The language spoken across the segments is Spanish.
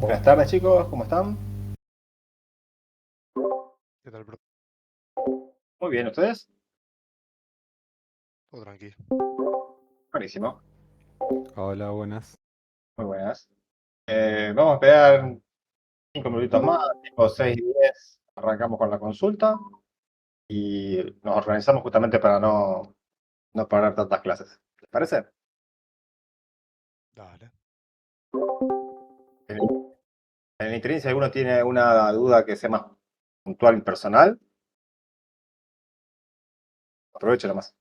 Buenas tardes chicos, ¿cómo están? ¿Qué tal, bro? Muy bien, ¿ustedes? Todo tranqui. Buenísimo, Hola, buenas. muy buenas. Vamos a esperar 5 minutitos más, tipo 6 y 10, arrancamos con la consulta y nos organizamos justamente para no parar tantas clases. ¿Les parece? Dale. En el interín, si alguno tiene una duda que sea más puntual y personal, aprovecho nomás.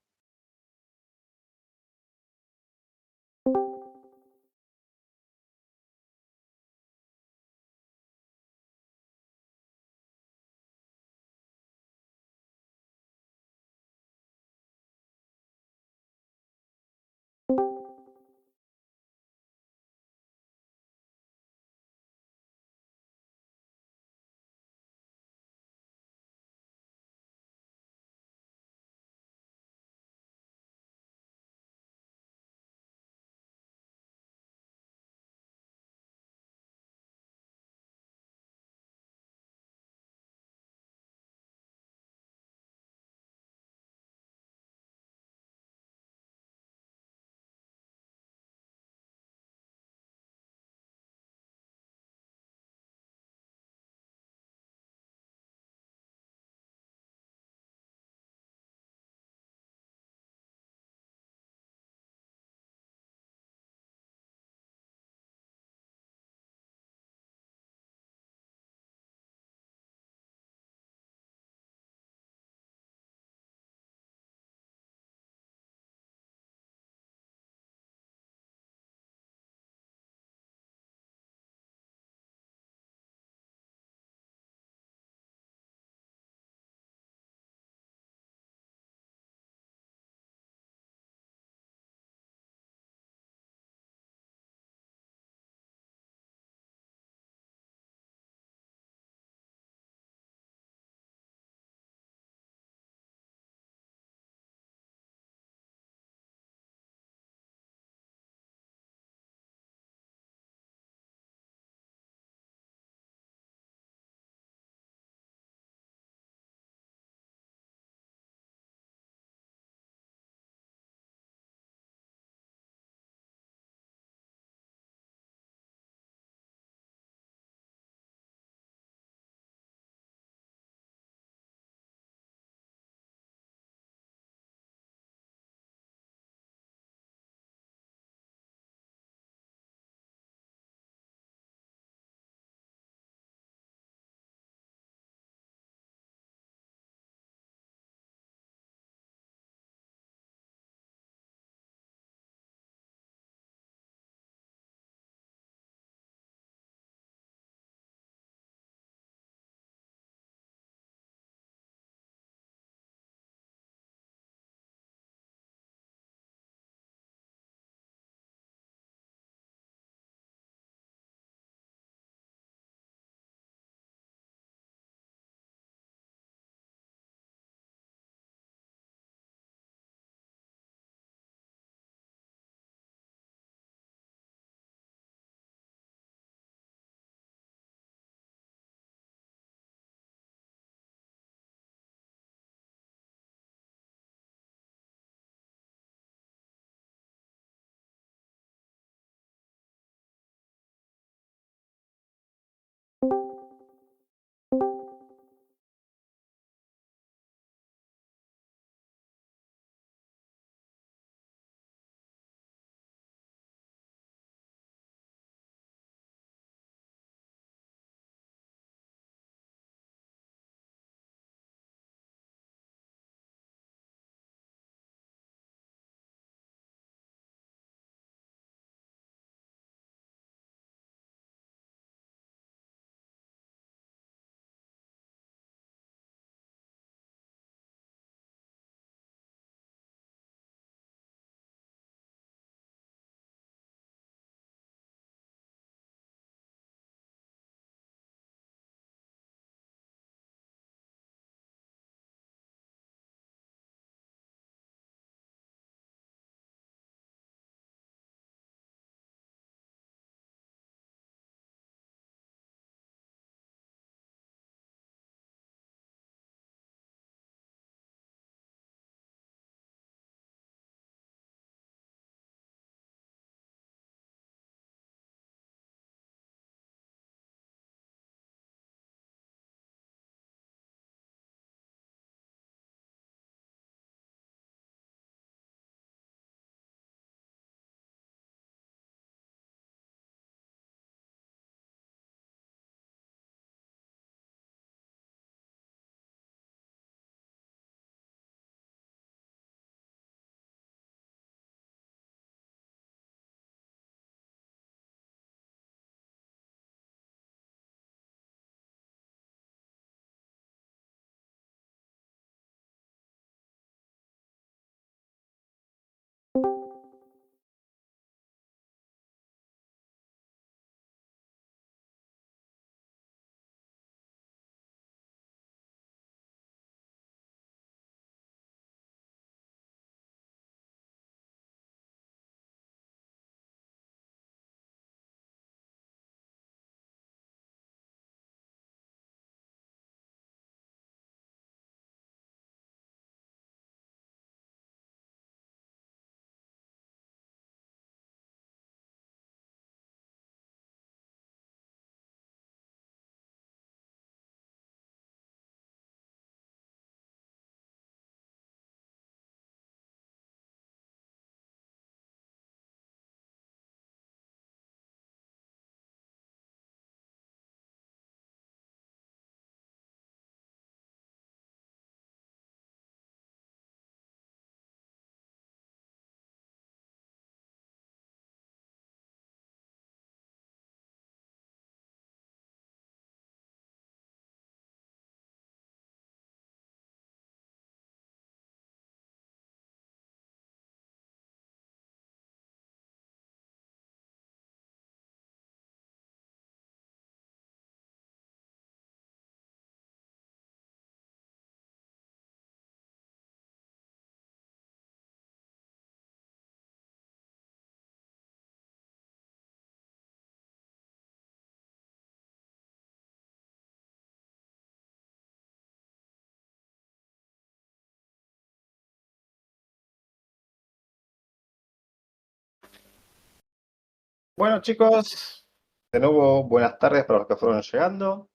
Bueno, chicos, de nuevo buenas tardes para los que fueron llegando.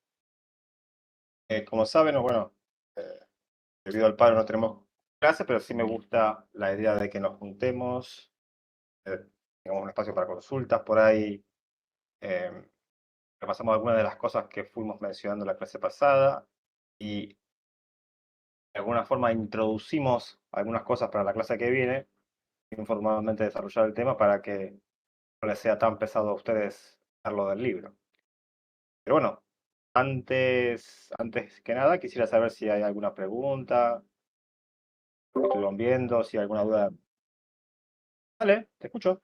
Como saben, bueno, eh, debido al paro no tenemos clase, pero sí me gusta la idea de que nos juntemos, eh, tengamos un espacio para consultas por ahí. eh, Repasamos algunas de las cosas que fuimos mencionando la clase pasada y de alguna forma introducimos algunas cosas para la clase que viene, informalmente desarrollar el tema para que no les sea tan pesado a ustedes lo del libro. Pero bueno, antes que nada, quisiera saber si hay alguna pregunta, lo que estuvieron viendo, si hay alguna duda. Dale, te escucho.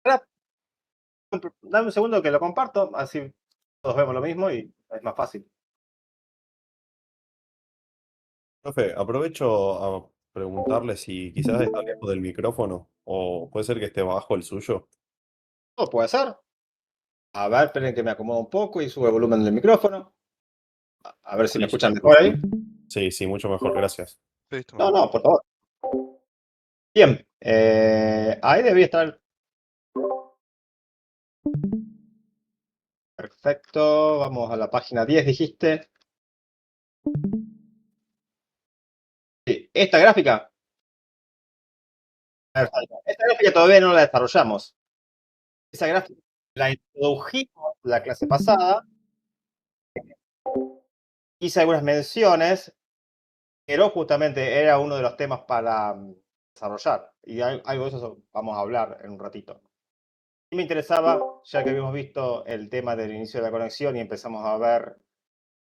Ahora, dame un segundo que lo comparto, así todos vemos lo mismo y es más fácil. Profe, aprovecho a preguntarle si quizás está lejos del micrófono o puede ser que esté bajo el suyo. Todo puede ser. A ver, esperen que me acomodo un poco y subo el volumen del micrófono. A ver si me Sí, escuchan por mejor ahí. favor. Sí, sí, mucho mejor, gracias. Listo, No, mejor. no, por favor. Bien, ahí debería estar. Perfecto, vamos a la página 10, dijiste. Sí, esta gráfica. Perfecto. Esta gráfica todavía no la desarrollamos. Esa gráfica la introdujimos la clase pasada, hice algunas menciones, pero justamente era uno de los temas para desarrollar. Y algo de eso vamos a hablar en un ratito. Y me interesaba, ya que habíamos visto el tema del inicio de la conexión y empezamos a ver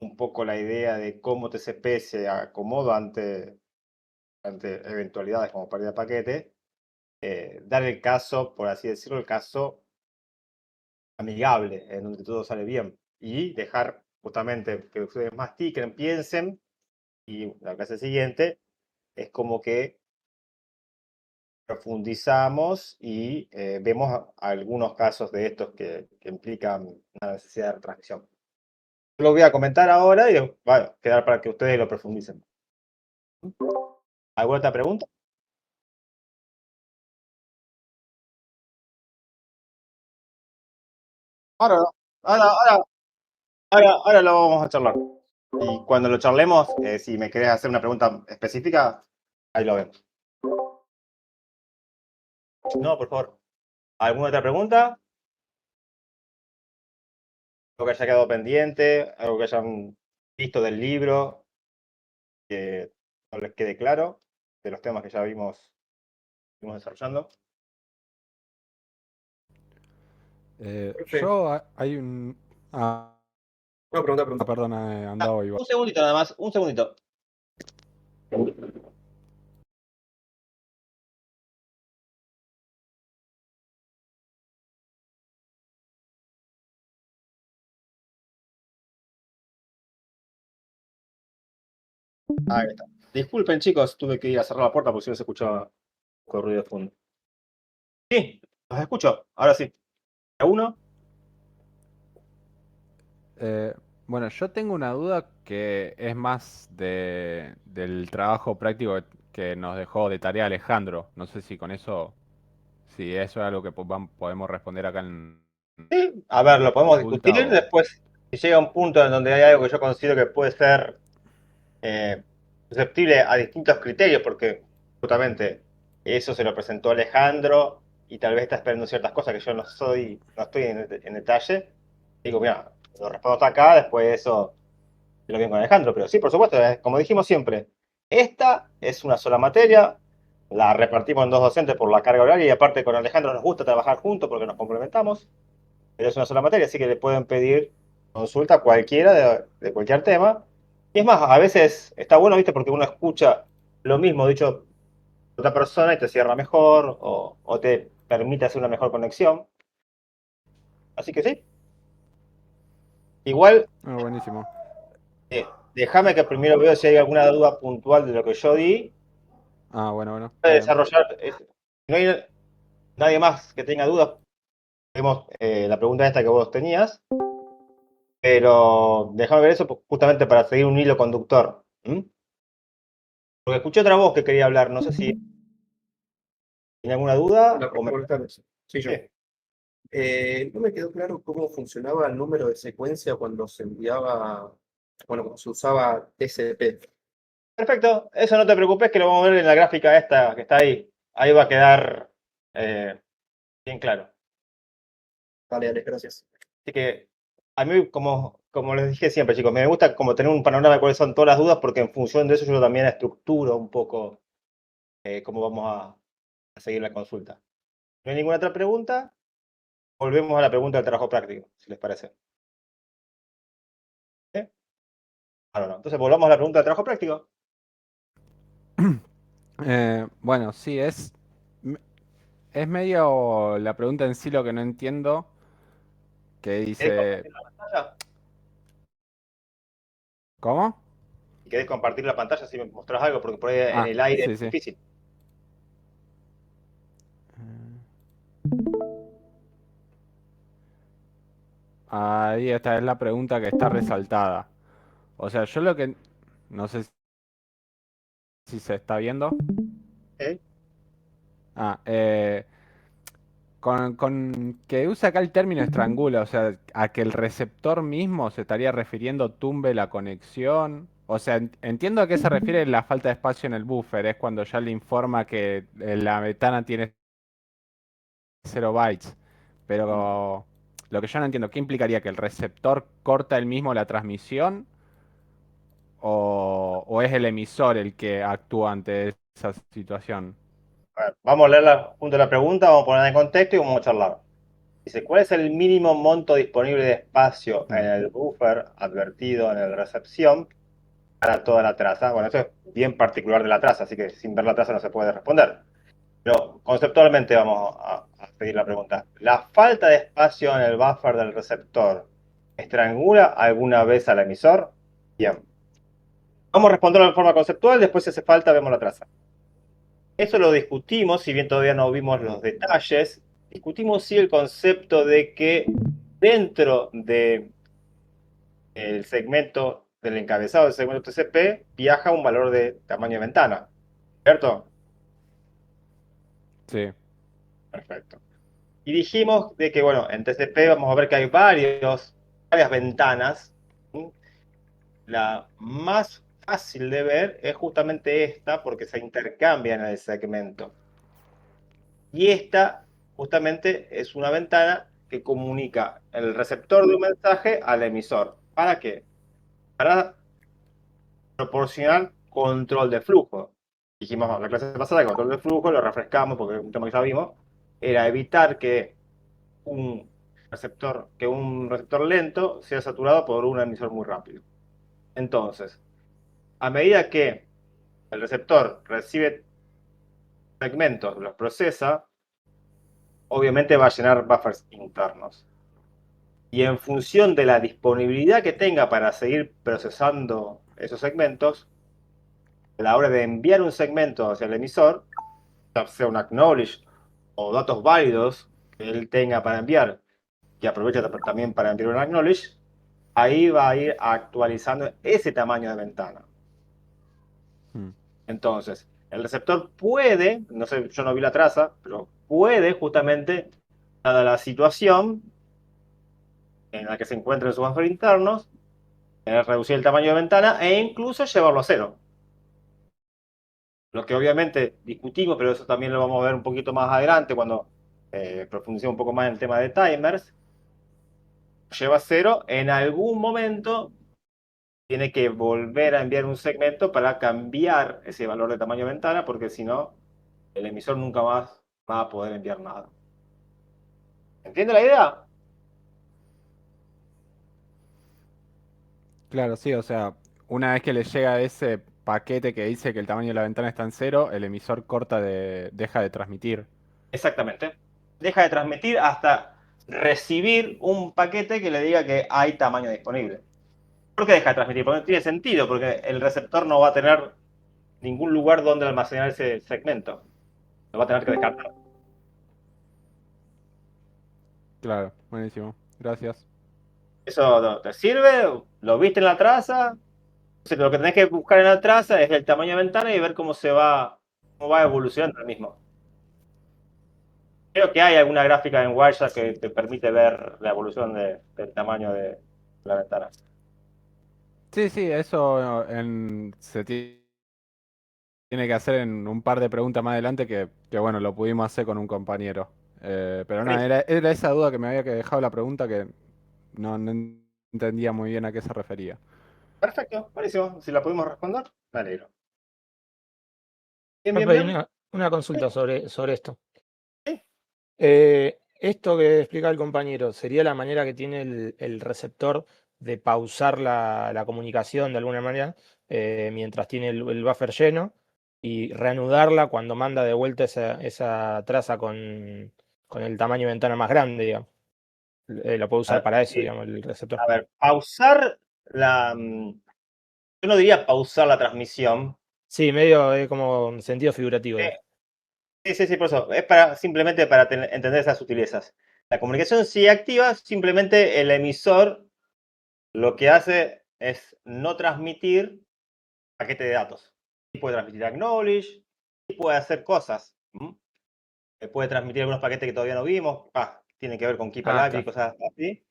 un poco la idea de cómo TCP se acomoda ante eventualidades como pérdida de paquete, dar el caso, por así decirlo, el caso amigable, en donde todo sale bien. Y dejar justamente que ustedes mastiquen, piensen, y la clase siguiente es como que profundizamos y vemos algunos casos de estos que implican una necesidad de transmisión. Yo lo voy a comentar ahora y va a quedar para que ustedes lo profundicen. ¿Alguna otra pregunta? Ahora, ahora, ahora, ahora lo vamos a charlar. Y cuando lo charlemos, si me querés hacer una pregunta específica, ahí lo vemos. No, por favor. ¿Alguna otra pregunta? ¿Algo que haya quedado pendiente? ¿Algo que hayan visto del libro? Que no les quede claro de los temas que ya vimos desarrollando. Yo hay un... Ah, No, pregunta. perdona, andaba igual. Un segundito nada más, un segundito. Ahí está. Disculpen, chicos, tuve que ir a cerrar la puerta porque si no se escuchaba un poco de ruido de fondo. Sí, los escucho. Ahora sí. ¿Uno? Eh, bueno, yo tengo una duda que es más del trabajo práctico que nos dejó de tarea Alejandro. No sé si con eso, si eso es algo que podemos responder acá Sí. A ver, en lo la podemos consulta discutir. o... Después, si llega un punto en donde hay algo que yo considero que puede ser susceptible a distintos criterios, porque justamente eso se lo presentó Alejandro y tal vez está esperando ciertas cosas que yo no estoy en detalle. Digo, mira, lo respondo hasta acá, después de eso lo bien con Alejandro, pero sí, por supuesto, como dijimos siempre, esta es una sola materia, la repartimos en dos docentes por la carga horaria y aparte con Alejandro nos gusta trabajar juntos porque nos complementamos, pero es una sola materia, así que le pueden pedir consulta a cualquiera de cualquier tema. Y es más, a veces está bueno, ¿viste? Porque uno escucha lo mismo dicho por otra persona y te cierra mejor o te permite hacer una mejor conexión. Así que sí, igual Ah, buenísimo. déjame que primero veo si hay alguna duda puntual de lo que yo di. Ah, bueno, Para está bien. desarrollar, si no hay nadie más que tenga dudas, vemos la pregunta esta que vos tenías. Pero déjame ver eso justamente para seguir un hilo conductor. Porque escuché otra voz que quería hablar, no sé si tiene alguna duda. Buenas tardes. Sí, yo. No me quedó claro cómo funcionaba el número de secuencia cuando se enviaba, bueno, cuando se usaba TCP. Perfecto, eso no te preocupes que lo vamos a ver en la gráfica esta que está ahí. Ahí va a quedar bien claro. Vale, Alex, gracias. Así que a mí, como les dije siempre, chicos, me gusta como tener un panorama de cuáles son todas las dudas, porque en función de eso yo también estructuro un poco cómo vamos a seguir la consulta. ¿No hay ninguna otra pregunta? Volvemos a la pregunta del trabajo práctico, si les parece. ¿Sí? Ahora no. Entonces volvamos a la pregunta del trabajo práctico. Bueno, sí, es medio la pregunta en sí lo que no entiendo, que ¿Querés dice, compartir la pantalla? ¿cómo? Si querés compartir la pantalla, si me mostrás algo, porque por ahí en Ah, el aire sí, es sí. difícil. Ahí esta es la pregunta que está resaltada. O sea, yo lo que... No sé si se está viendo. ¿Eh? Ah, con que usa acá el término estrangula, o sea, a que el receptor mismo se estaría refiriendo tumbe la conexión. O sea, entiendo a qué se refiere la falta de espacio en el buffer, es cuando ya le informa que la ventana tiene 0 bytes. Pero lo que yo no entiendo, ¿qué implicaría? ¿Que el receptor corta el mismo la transmisión? ¿O es el emisor el que actúa ante esa situación? A ver, vamos a leer junto a la pregunta, vamos a ponerla en contexto y vamos a charlar. Dice, ¿cuál es el mínimo monto disponible de espacio en el buffer advertido en la recepción para toda la traza? Bueno, eso es bien particular de la traza, así que sin ver la traza no se puede responder. Pero conceptualmente vamos a seguir la pregunta. ¿La falta de espacio en el buffer del receptor estrangula alguna vez al emisor? Bien. Vamos a responderlo de forma conceptual, después si hace falta vemos la traza. Eso lo discutimos, si bien todavía no vimos los detalles, discutimos sí el concepto de que dentro del segmento, del encabezado del segmento TCP, viaja un valor de tamaño de ventana, ¿cierto? Sí. Perfecto. Y dijimos de que, bueno, en TCP vamos a ver que hay varias ventanas. La más fácil de ver es justamente esta, porque se intercambian en el segmento. Y esta justamente es una ventana que comunica el receptor de un mensaje al emisor. ¿Para qué? Para proporcionar control de flujo. Dijimos en la clase pasada que control de flujo, lo refrescamos porque es un tema que ya vimos, era evitar que un receptor lento sea saturado por un emisor muy rápido. Entonces, a medida que el receptor recibe segmentos, los procesa, obviamente va a llenar buffers internos. Y en función de la disponibilidad que tenga para seguir procesando esos segmentos, a la hora de enviar un segmento hacia el emisor, ya sea un acknowledge o datos válidos que él tenga para enviar, que aprovecha también para enviar un acknowledge, ahí va a ir actualizando ese tamaño de ventana. Entonces, el receptor puede, no sé, yo no vi la traza, pero puede justamente, dada la situación en la que se encuentran sus buffers internos, reducir el tamaño de ventana e incluso llevarlo a cero. Lo que obviamente discutimos, pero eso también lo vamos a ver un poquito más adelante cuando profundicemos un poco más en el tema de timers, lleva a cero, en algún momento tiene que volver a enviar un segmento para cambiar ese valor de tamaño de ventana, porque si no, el emisor nunca más va a poder enviar nada. ¿Entiende la idea? Claro, sí, o sea, una vez que le llega ese paquete que dice que el tamaño de la ventana está en cero, el emisor deja de transmitir. Exactamente. Deja de transmitir hasta recibir un paquete que le diga que hay tamaño disponible. ¿Por qué deja de transmitir? Porque no tiene sentido, porque el receptor no va a tener ningún lugar donde almacenar ese segmento. Lo va a tener que descartar. Claro, buenísimo. Gracias. Eso te sirve, lo viste en la traza. Entonces, lo que tenés que buscar en la traza es el tamaño de ventana y ver cómo va evolucionando el mismo. Creo que hay alguna gráfica en Wireshark que te permite ver la evolución del tamaño de la ventana. Sí, sí, eso tiene que hacer en un par de preguntas más adelante que bueno, lo pudimos hacer con un compañero. Pero nada, Buenísimo. era esa duda que me había dejado la pregunta que no entendía muy bien a qué se refería. Perfecto, buenísimo. Si la pudimos responder, me alegro. Bien, bien, Rafa, y bien. una Sí, consulta sobre esto. sí. Esto que explica el compañero, ¿sería la manera que tiene el receptor de pausar la comunicación de alguna manera mientras tiene el buffer lleno y reanudarla cuando manda de vuelta esa traza con el tamaño de ventana más grande, digamos? Lo puede usar para eso, Sí. digamos, el receptor. A ver, pausar yo no diría pausar la transmisión. Sí, medio como en sentido figurativo, digamos. Sí, por eso. Es simplemente para entender esas sutilezas. La comunicación sigue activa, simplemente el emisor lo que hace es no transmitir paquete de datos. Sí puede transmitir acknowledge, sí puede hacer cosas. Puede transmitir algunos paquetes que todavía no vimos. Tiene que ver con Keep Ah, Alive y claro. cosas así.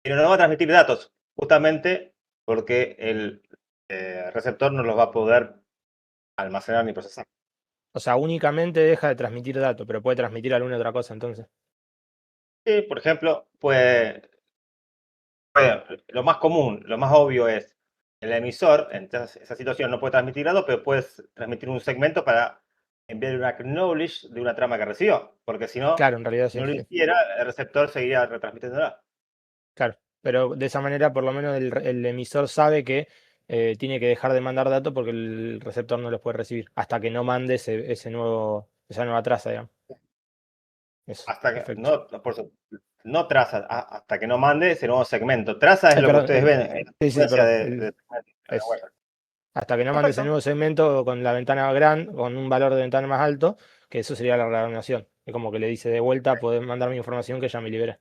Pero no va a transmitir datos, justamente porque el receptor no los va a poder almacenar ni procesar. O sea, únicamente deja de transmitir datos, pero puede transmitir alguna otra cosa entonces. Sí, por ejemplo, lo más común, lo más obvio es el emisor, en esa situación no puede transmitir datos, pero puedes transmitir un segmento para enviar un acknowledge de una trama que recibió, porque si no, Claro, en realidad si sí, no lo sí. hiciera, el receptor seguiría retransmitiéndola. Claro, pero de esa manera por lo menos el emisor sabe que tiene que dejar de mandar datos porque el receptor no los puede recibir hasta que no mande esa nueva traza, digamos. Eso, Hasta que perfecto. no, no traza, hasta que no mande ese nuevo segmento. Traza es lo que Perdón, ustedes ven en la sí, sí, secuencia perdón. de Es, web. hasta que no mande ese Perfecto. nuevo segmento con la ventana grande, con un valor de ventana más alto, que eso sería la reanudación. Es como que le dice de vuelta, podés mandar mi información que ya me libera.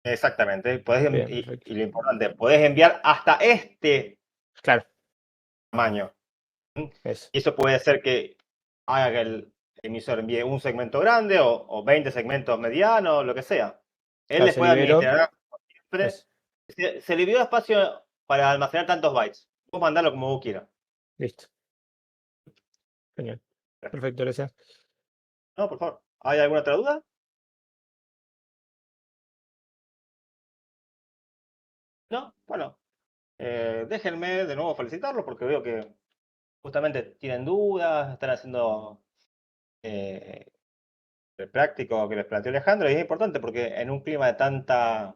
Exactamente. Bien, Y perfecto. lo importante, podés enviar hasta este Claro, tamaño. eso. Y eso puede hacer que haga que el emisor envíe un segmento grande o 20 segmentos medianos, lo que sea. Él Claro, se después liberó. administrará siempre. Eso. Se le dio espacio para almacenar tantos bytes. Vos mandarlo como vos quieras. Listo. Genial. Perfecto, gracias. No, por favor. ¿Hay alguna otra duda? No, bueno. Déjenme de nuevo felicitarlos porque veo que justamente tienen dudas, están haciendo eh, el práctico que les planteó Alejandro y es importante porque en un clima de tanta,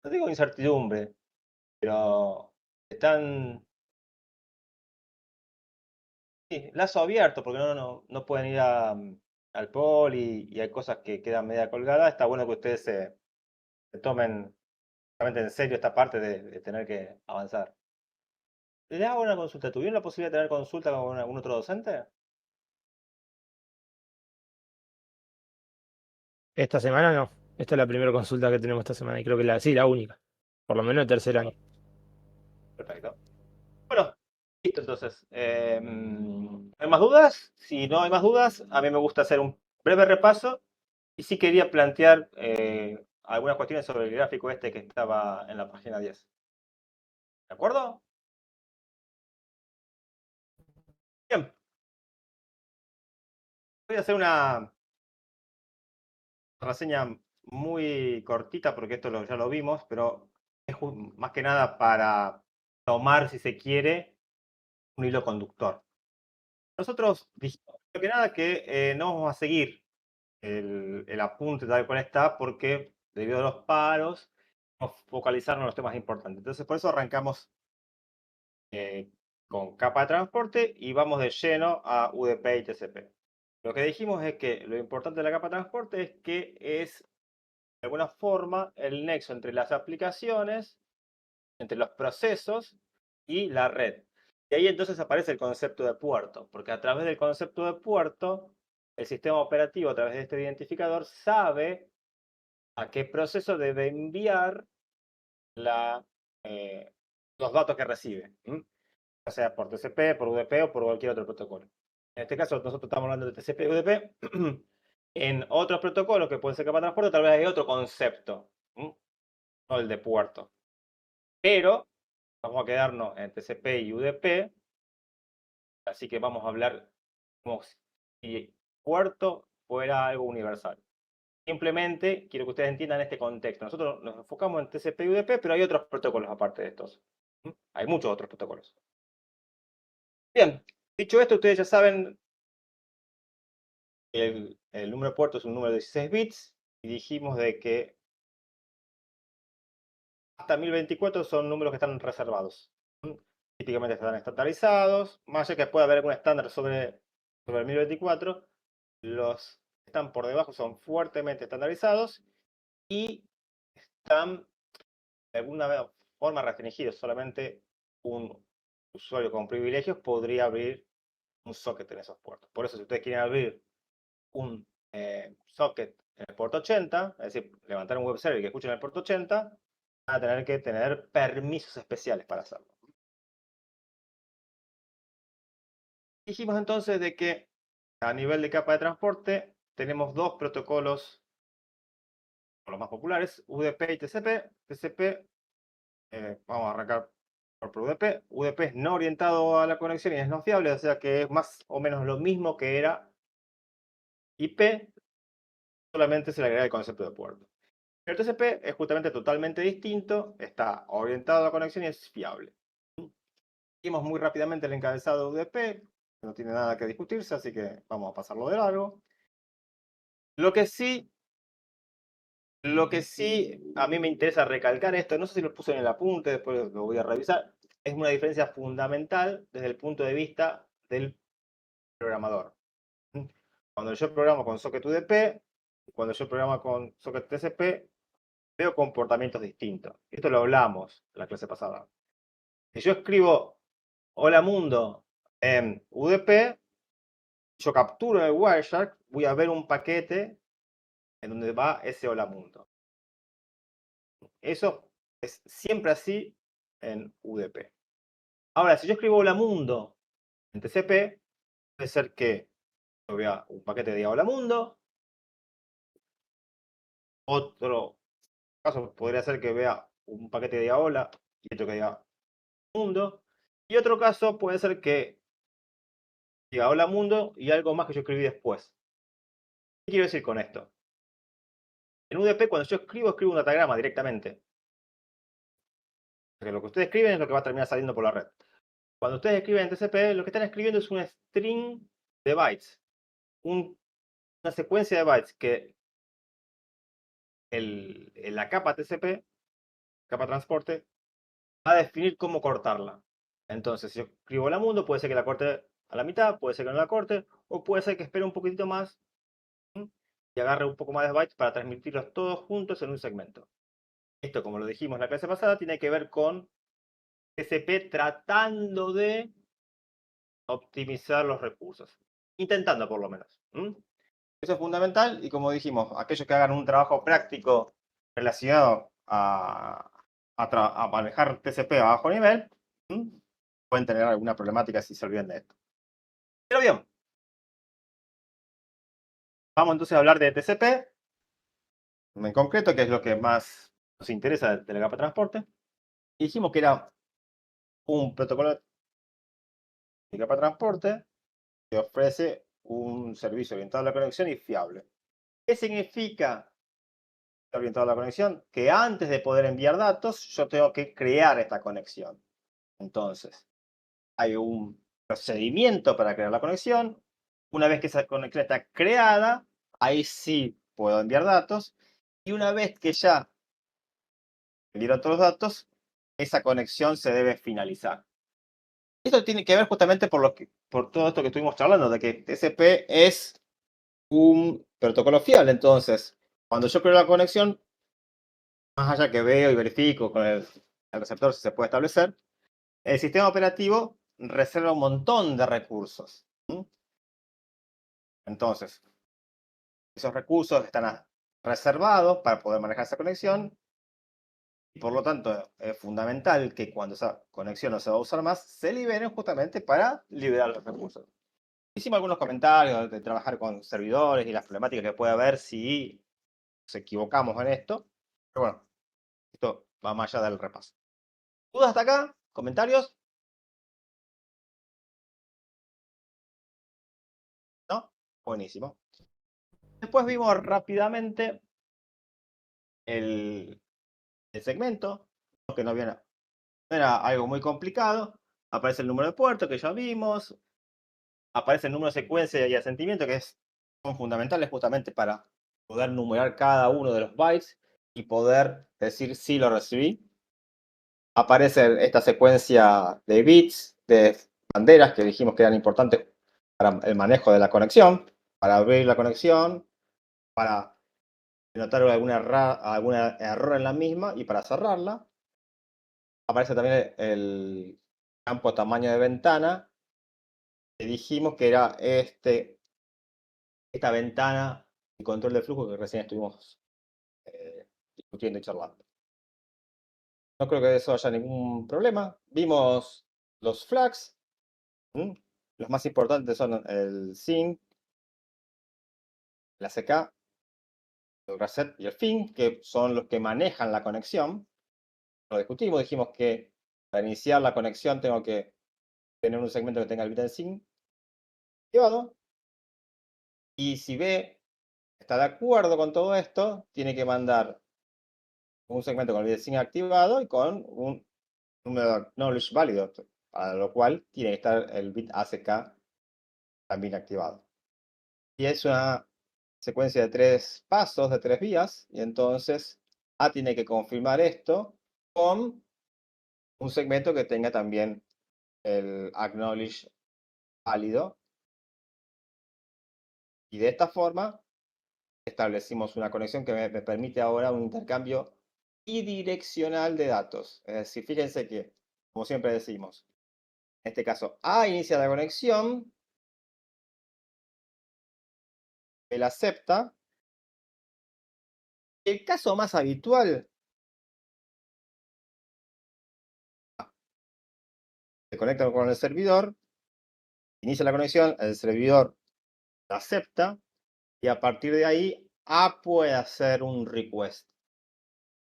no digo incertidumbre, pero están sí, lazo abierto porque no pueden ir al poli y hay cosas que quedan media colgadas. Está bueno que ustedes se tomen realmente en serio esta parte de tener que avanzar. ¿Le hago una consulta? ¿Tuvieron la posibilidad de tener consulta con algún otro docente? Esta semana no. Esta es la primera consulta que tenemos esta semana y creo que sí, la única. Por lo menos el tercer año. Perfecto. Bueno, listo entonces. ¿Hay más dudas? Si no hay más dudas, a mí me gusta hacer un breve repaso y sí quería plantear algunas cuestiones sobre el gráfico este que estaba en la página 10. ¿De acuerdo? Bien, voy a hacer una reseña muy cortita porque esto ya lo vimos, pero es más que nada para tomar, si se quiere, un hilo conductor. Nosotros dijimos, primero que nada, que no vamos a seguir el apunte tal cual está, porque debido a los paros, vamos a focalizarnos en los temas importantes. Entonces, por eso arrancamos con capa de transporte y vamos de lleno a UDP y TCP. Lo que dijimos es que lo importante de la capa de transporte es que es, de alguna forma, el nexo entre las aplicaciones, entre los procesos y la red. Y ahí entonces aparece el concepto de puerto, porque a través del concepto de puerto, el sistema operativo, a través de este identificador, sabe a qué proceso debe enviar los datos que recibe, ya sea por TCP, por UDP o por cualquier otro protocolo. En este caso, nosotros estamos hablando de TCP y UDP. En otros protocolos que pueden ser capa de transporte, tal vez hay otro concepto, no el de puerto. Pero vamos a quedarnos en TCP y UDP, así que vamos a hablar como si puerto fuera algo universal. Simplemente quiero que ustedes entiendan este contexto. Nosotros nos enfocamos en TCP y UDP, pero hay otros protocolos aparte de estos. Hay muchos otros protocolos. Bien, dicho esto, ustedes ya saben que el número de puerto es un número de 16 bits y dijimos de que hasta 1024 son números que están reservados. Típicamente están estandarizados, más allá que pueda haber algún estándar sobre el 1024, los que están por debajo son fuertemente estandarizados y están de alguna forma restringidos. Solamente un usuario con privilegios podría abrir un socket en esos puertos. Por eso, si ustedes quieren abrir un socket en el puerto 80, es decir, levantar un web server que escuche en el puerto 80, van a tener que tener permisos especiales para hacerlo. Dijimos entonces de que a nivel de capa de transporte tenemos dos protocolos, los más populares, UDP y TCP. TCP, vamos a arrancar por UDP. UDP es no orientado a la conexión y es no fiable, o sea que es más o menos lo mismo que era IP, solamente se le agrega el concepto de puerto. El TCP es justamente totalmente distinto, está orientado a la conexión y es fiable. Vimos muy rápidamente el encabezado de UDP, no tiene nada que discutirse, así que vamos a pasarlo de largo. Lo que sí a mí me interesa recalcar esto, no sé si lo puse en el apunte, después lo voy a revisar, es una diferencia fundamental desde el punto de vista del programador. Cuando yo programo con socket UDP, cuando yo programo con socket TCP, veo comportamientos distintos. Esto lo hablamos en la clase pasada. Si yo escribo hola mundo en UDP, yo capturo el Wireshark, voy a ver un paquete en donde va ese hola mundo. Eso es siempre así en UDP. Ahora, si yo escribo hola mundo en TCP, puede ser que yo vea un paquete de diga hola mundo. Otro caso podría ser que vea un paquete de diga hola y otro que diga mundo. Y otro caso puede ser que diga hola mundo y algo más que yo escribí después. ¿Qué quiero decir con esto? En UDP, cuando yo escribo un datagrama directamente. Porque lo que ustedes escriben es lo que va a terminar saliendo por la red. Cuando ustedes escriben en TCP, lo que están escribiendo es un string de bytes. Una secuencia de bytes que la capa TCP, capa transporte, va a definir cómo cortarla. Entonces, si yo escribo la mundo, puede ser que la corte a la mitad, puede ser que no la corte, o puede ser que espere un poquitito más y agarre un poco más de bytes para transmitirlos todos juntos en un segmento. Esto, como lo dijimos en la clase pasada, tiene que ver con TCP tratando de optimizar los recursos. Intentando, por lo menos. Eso es fundamental y, como dijimos, aquellos que hagan un trabajo práctico relacionado a manejar TCP a bajo nivel, pueden tener alguna problemática si se olvidan de esto. Pero bien, vamos entonces a hablar de TCP, en concreto, que es lo que más nos interesa de la capa de transporte. Y dijimos que era un protocolo de capa de transporte que ofrece un servicio orientado a la conexión y fiable. ¿Qué significa orientado a la conexión? Que antes de poder enviar datos, yo tengo que crear esta conexión. Entonces, hay un procedimiento para crear la conexión. Una vez que esa conexión está creada, ahí sí puedo enviar datos. Y una vez que ya enviaron todos los datos, esa conexión se debe finalizar. Esto tiene que ver justamente por todo esto que estuvimos charlando, de que TCP es un protocolo fiable. Entonces, cuando yo creo la conexión, más allá que veo y verifico con el receptor si se puede establecer, el sistema operativo reserva un montón de recursos. Entonces, esos recursos están reservados para poder manejar esa conexión y por lo tanto es fundamental que cuando esa conexión no se va a usar más, se liberen justamente para liberar los recursos. Hicimos algunos comentarios de trabajar con servidores y las problemáticas que puede haber si nos equivocamos en esto, pero bueno, esto va más allá del repaso. ¿Dudas hasta acá? ¿Comentarios? ¿No? Buenísimo. Después vimos rápidamente el segmento, que no era algo muy complicado. Aparece el número de puerto que ya vimos. Aparece el número de secuencia y asentimiento, que son fundamentales justamente para poder numerar cada uno de los bytes y poder decir si lo recibí. Aparece esta secuencia de bits, de banderas que dijimos que eran importantes para el manejo de la conexión, para abrir la conexión, para notar algún error en la misma y para cerrarla. Aparece también el campo tamaño de ventana, que dijimos que era esta ventana de control de flujo que recién estuvimos discutiendo y charlando. No creo que de eso haya ningún problema. Vimos los flags. Los más importantes son el sync, la CK, el reset y el fin, que son los que manejan la conexión. Lo discutimos, dijimos que para iniciar la conexión tengo que tener un segmento que tenga el bit en sync activado. Y si B está de acuerdo con todo esto, tiene que mandar un segmento con el bit en sync activado y con un número de acknowledge válido, para lo cual tiene que estar el bit ACK también activado. Y es una secuencia de 3 pasos, de 3 vías, y entonces A tiene que confirmar esto con un segmento que tenga también el acknowledge válido. Y de esta forma establecimos una conexión que me permite ahora un intercambio bidireccional de datos. Es decir, fíjense que, como siempre decimos, en este caso A inicia la conexión, él acepta. El caso más habitual se conecta con el servidor, inicia la conexión, el servidor la acepta y a partir de ahí A puede hacer un request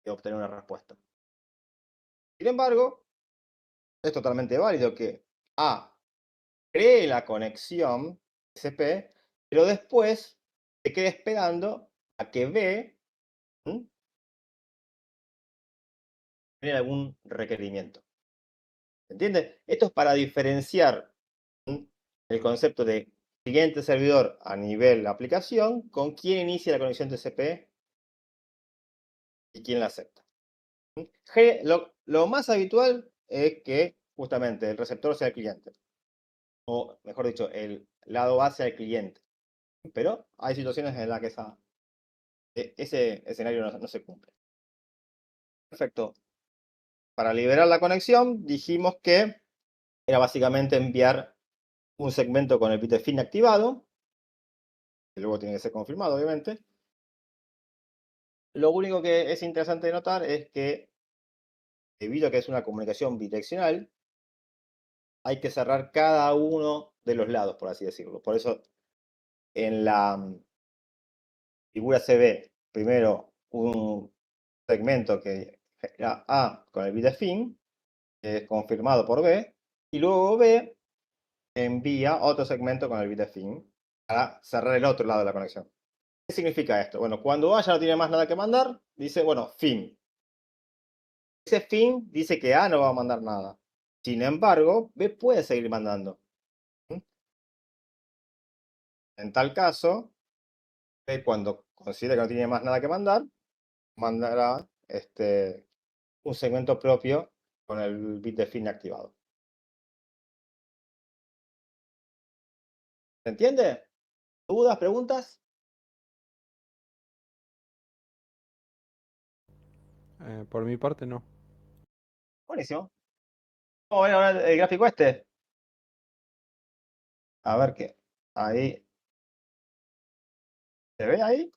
y obtener una respuesta. Sin embargo, es totalmente válido que A cree la conexión TCP, pero después se quede esperando a que B tiene algún requerimiento. ¿Entiende? Esto es para diferenciar el concepto de cliente servidor a nivel aplicación con quién inicia la conexión TCP y quién la acepta. Lo más habitual es que justamente el receptor sea el cliente. O mejor dicho, el lado A sea el cliente. Pero hay situaciones en las que ese escenario no se cumple. Perfecto. Para liberar la conexión dijimos que era básicamente enviar un segmento con el bit de fin activado, que luego tiene que ser confirmado, obviamente. Lo único que es interesante de notar es que, debido a que es una comunicación bidireccional, hay que cerrar cada uno de los lados, por así decirlo. Por eso, en la figura se ve primero un segmento que era A con el bit de fin, que es confirmado por B, y luego B envía otro segmento con el bit de fin para cerrar el otro lado de la conexión. ¿Qué significa esto? Bueno, cuando A ya no tiene más nada que mandar, dice, bueno, fin. Ese fin dice que A no va a mandar nada. Sin embargo, B puede seguir mandando. En tal caso, B cuando considere que no tiene más nada que mandar, mandará un segmento propio con el bit de fin activado. ¿Se entiende? ¿Dudas, preguntas? Por mi parte, no. Buenísimo. Vamos a ver ahora el gráfico este. A ver qué. Ahí. ¿Se ve ahí?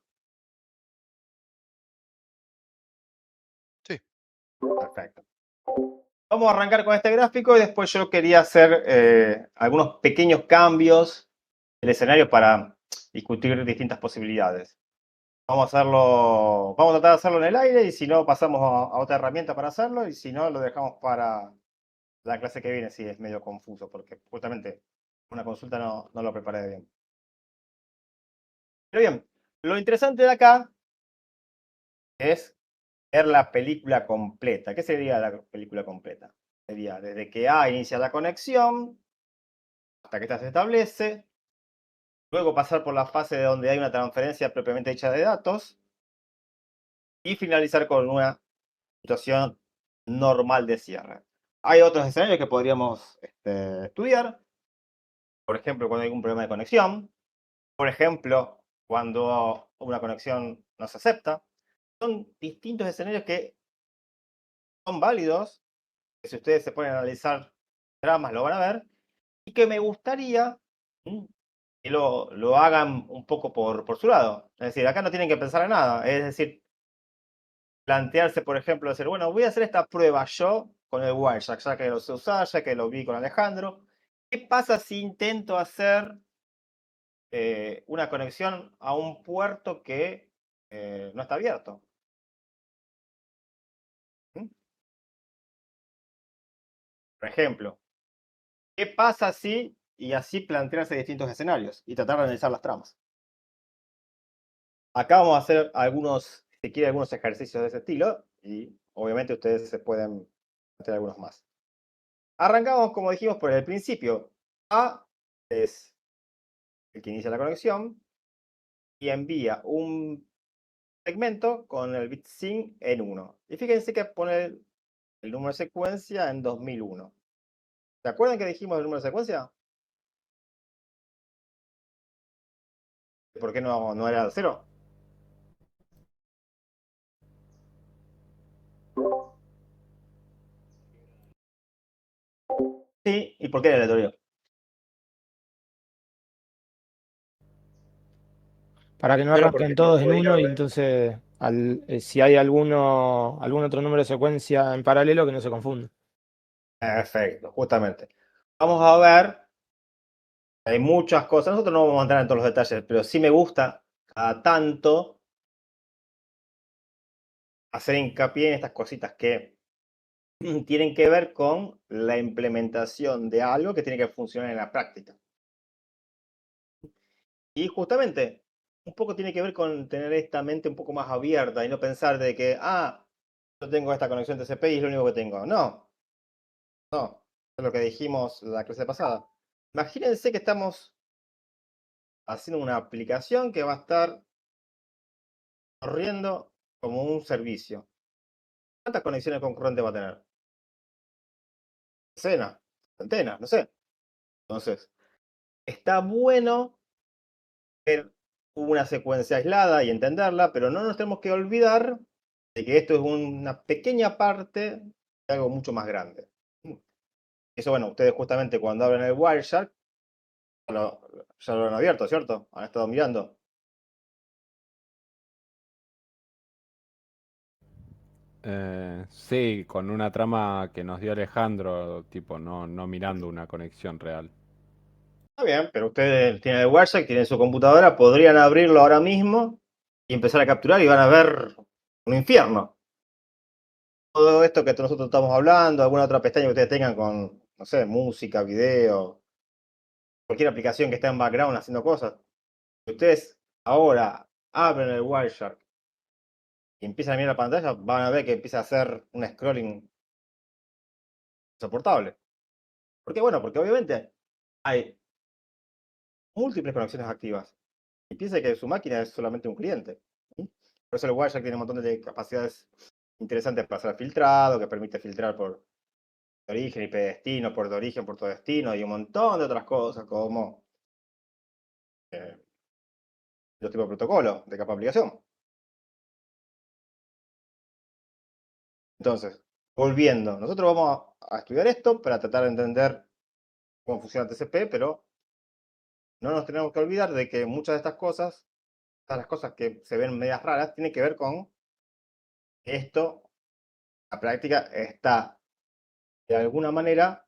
Sí. Perfecto. Vamos a arrancar con este gráfico y después yo quería hacer algunos pequeños cambios del escenario para discutir distintas posibilidades. Vamos a tratar de hacerlo en el aire y si no pasamos a otra herramienta para hacerlo y si no lo dejamos para la clase que viene si es medio confuso porque justamente una consulta no lo preparé bien. Pero bien, lo interesante de acá es ver la película completa. ¿Qué sería la película completa? Sería desde que A inicia la conexión hasta que esta se establece, luego pasar por la fase de donde hay una transferencia propiamente hecha de datos y finalizar con una situación normal de cierre. Hay otros escenarios que podríamos estudiar, por ejemplo, cuando hay algún problema de conexión, por ejemplo, cuando una conexión no se acepta. Son distintos escenarios que son válidos, que si ustedes se ponen a analizar dramas lo van a ver, y que me gustaría que lo hagan un poco por su lado. Es decir, acá no tienen que pensar en nada. Es decir, plantearse, por ejemplo, decir, bueno, voy a hacer esta prueba yo con el Wireshark, ya que lo sé usar, ya que lo vi con Alejandro. ¿Qué pasa si intento hacer una conexión a un puerto que no está abierto? ¿Mm? Por ejemplo, ¿qué pasa si, y así plantearse distintos escenarios y tratar de analizar las tramas? Acá vamos a hacer algunos, si quieren, algunos ejercicios de ese estilo y obviamente ustedes se pueden hacer algunos más. Arrancamos, como dijimos, por el principio. A es el que inicia la conexión y envía un segmento con el bit SYN en 1. Y fíjense que pone el número de secuencia en 2001. ¿Se acuerdan que dijimos el número de secuencia? ¿Por qué no era 0? Sí, ¿y por qué era aleatorio? Para que no Pero arranquen porque no todos en podía uno y haber. entonces si hay algún otro número de secuencia en paralelo que no se confunda. Perfecto, justamente. Vamos a ver, hay muchas cosas, nosotros no vamos a entrar en todos los detalles, pero sí me gusta cada tanto hacer hincapié en estas cositas que tienen que ver con la implementación de algo que tiene que funcionar en la práctica. Y justamente, un poco tiene que ver con tener esta mente un poco más abierta y no pensar de que, yo tengo esta conexión TCP y es lo único que tengo. No, es lo que dijimos la clase pasada. Imagínense que estamos haciendo una aplicación que va a estar corriendo como un servicio. ¿Cuántas conexiones concurrentes va a tener? Decenas, centenas, no sé. Entonces, está bueno ver una secuencia aislada y entenderla, pero no nos tenemos que olvidar de que esto es una pequeña parte de algo mucho más grande. Eso, bueno, ustedes justamente cuando abren el Wireshark, ya lo han abierto, ¿cierto? Han estado mirando. Sí, con una trama que nos dio Alejandro, tipo, no mirando una conexión real. Está bien, pero ustedes tienen el Wireshark, tienen su computadora, podrían abrirlo ahora mismo y empezar a capturar y van a ver un infierno. Todo esto que nosotros estamos hablando, alguna otra pestaña que ustedes tengan con, no sé, música, video, cualquier aplicación que esté en background haciendo cosas. Si ustedes ahora abren el Wireshark y empiezan a mirar la pantalla, van a ver que empieza a hacer un scrolling insoportable. ¿Por qué? Bueno, porque obviamente hay múltiples conexiones activas. Y piensa que su máquina es solamente un cliente. ¿Sí? Por eso el Wireshark tiene un montón de capacidades interesantes para ser filtrado, que permite filtrar por origen, IP destino, puerto de origen, puerto de destino, y un montón de otras cosas como los tipos de protocolos de capa de aplicación. Entonces, volviendo, nosotros vamos a estudiar esto para tratar de entender cómo funciona TCP, pero no nos tenemos que olvidar de que muchas de estas cosas, las cosas que se ven medias raras, tienen que ver con que esto la práctica está de alguna manera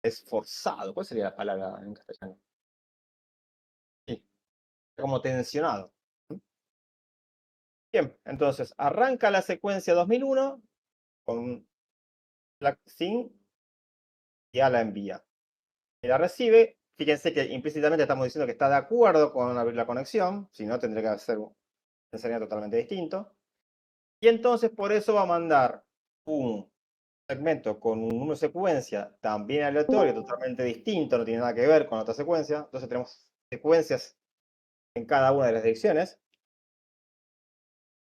esforzado. ¿Cuál sería la palabra en castellano? Sí, como tensionado. Bien, entonces arranca la secuencia 2001 con la SYN y ya la envía. Y la recibe. Fíjense que implícitamente estamos diciendo que está de acuerdo con abrir la conexión, si no tendría que hacer un enseñamiento totalmente distinto. Y entonces por eso va a mandar un segmento con un número de secuencia también aleatorio, totalmente distinto, no tiene nada que ver con otra secuencia. Entonces tenemos secuencias en cada una de las direcciones.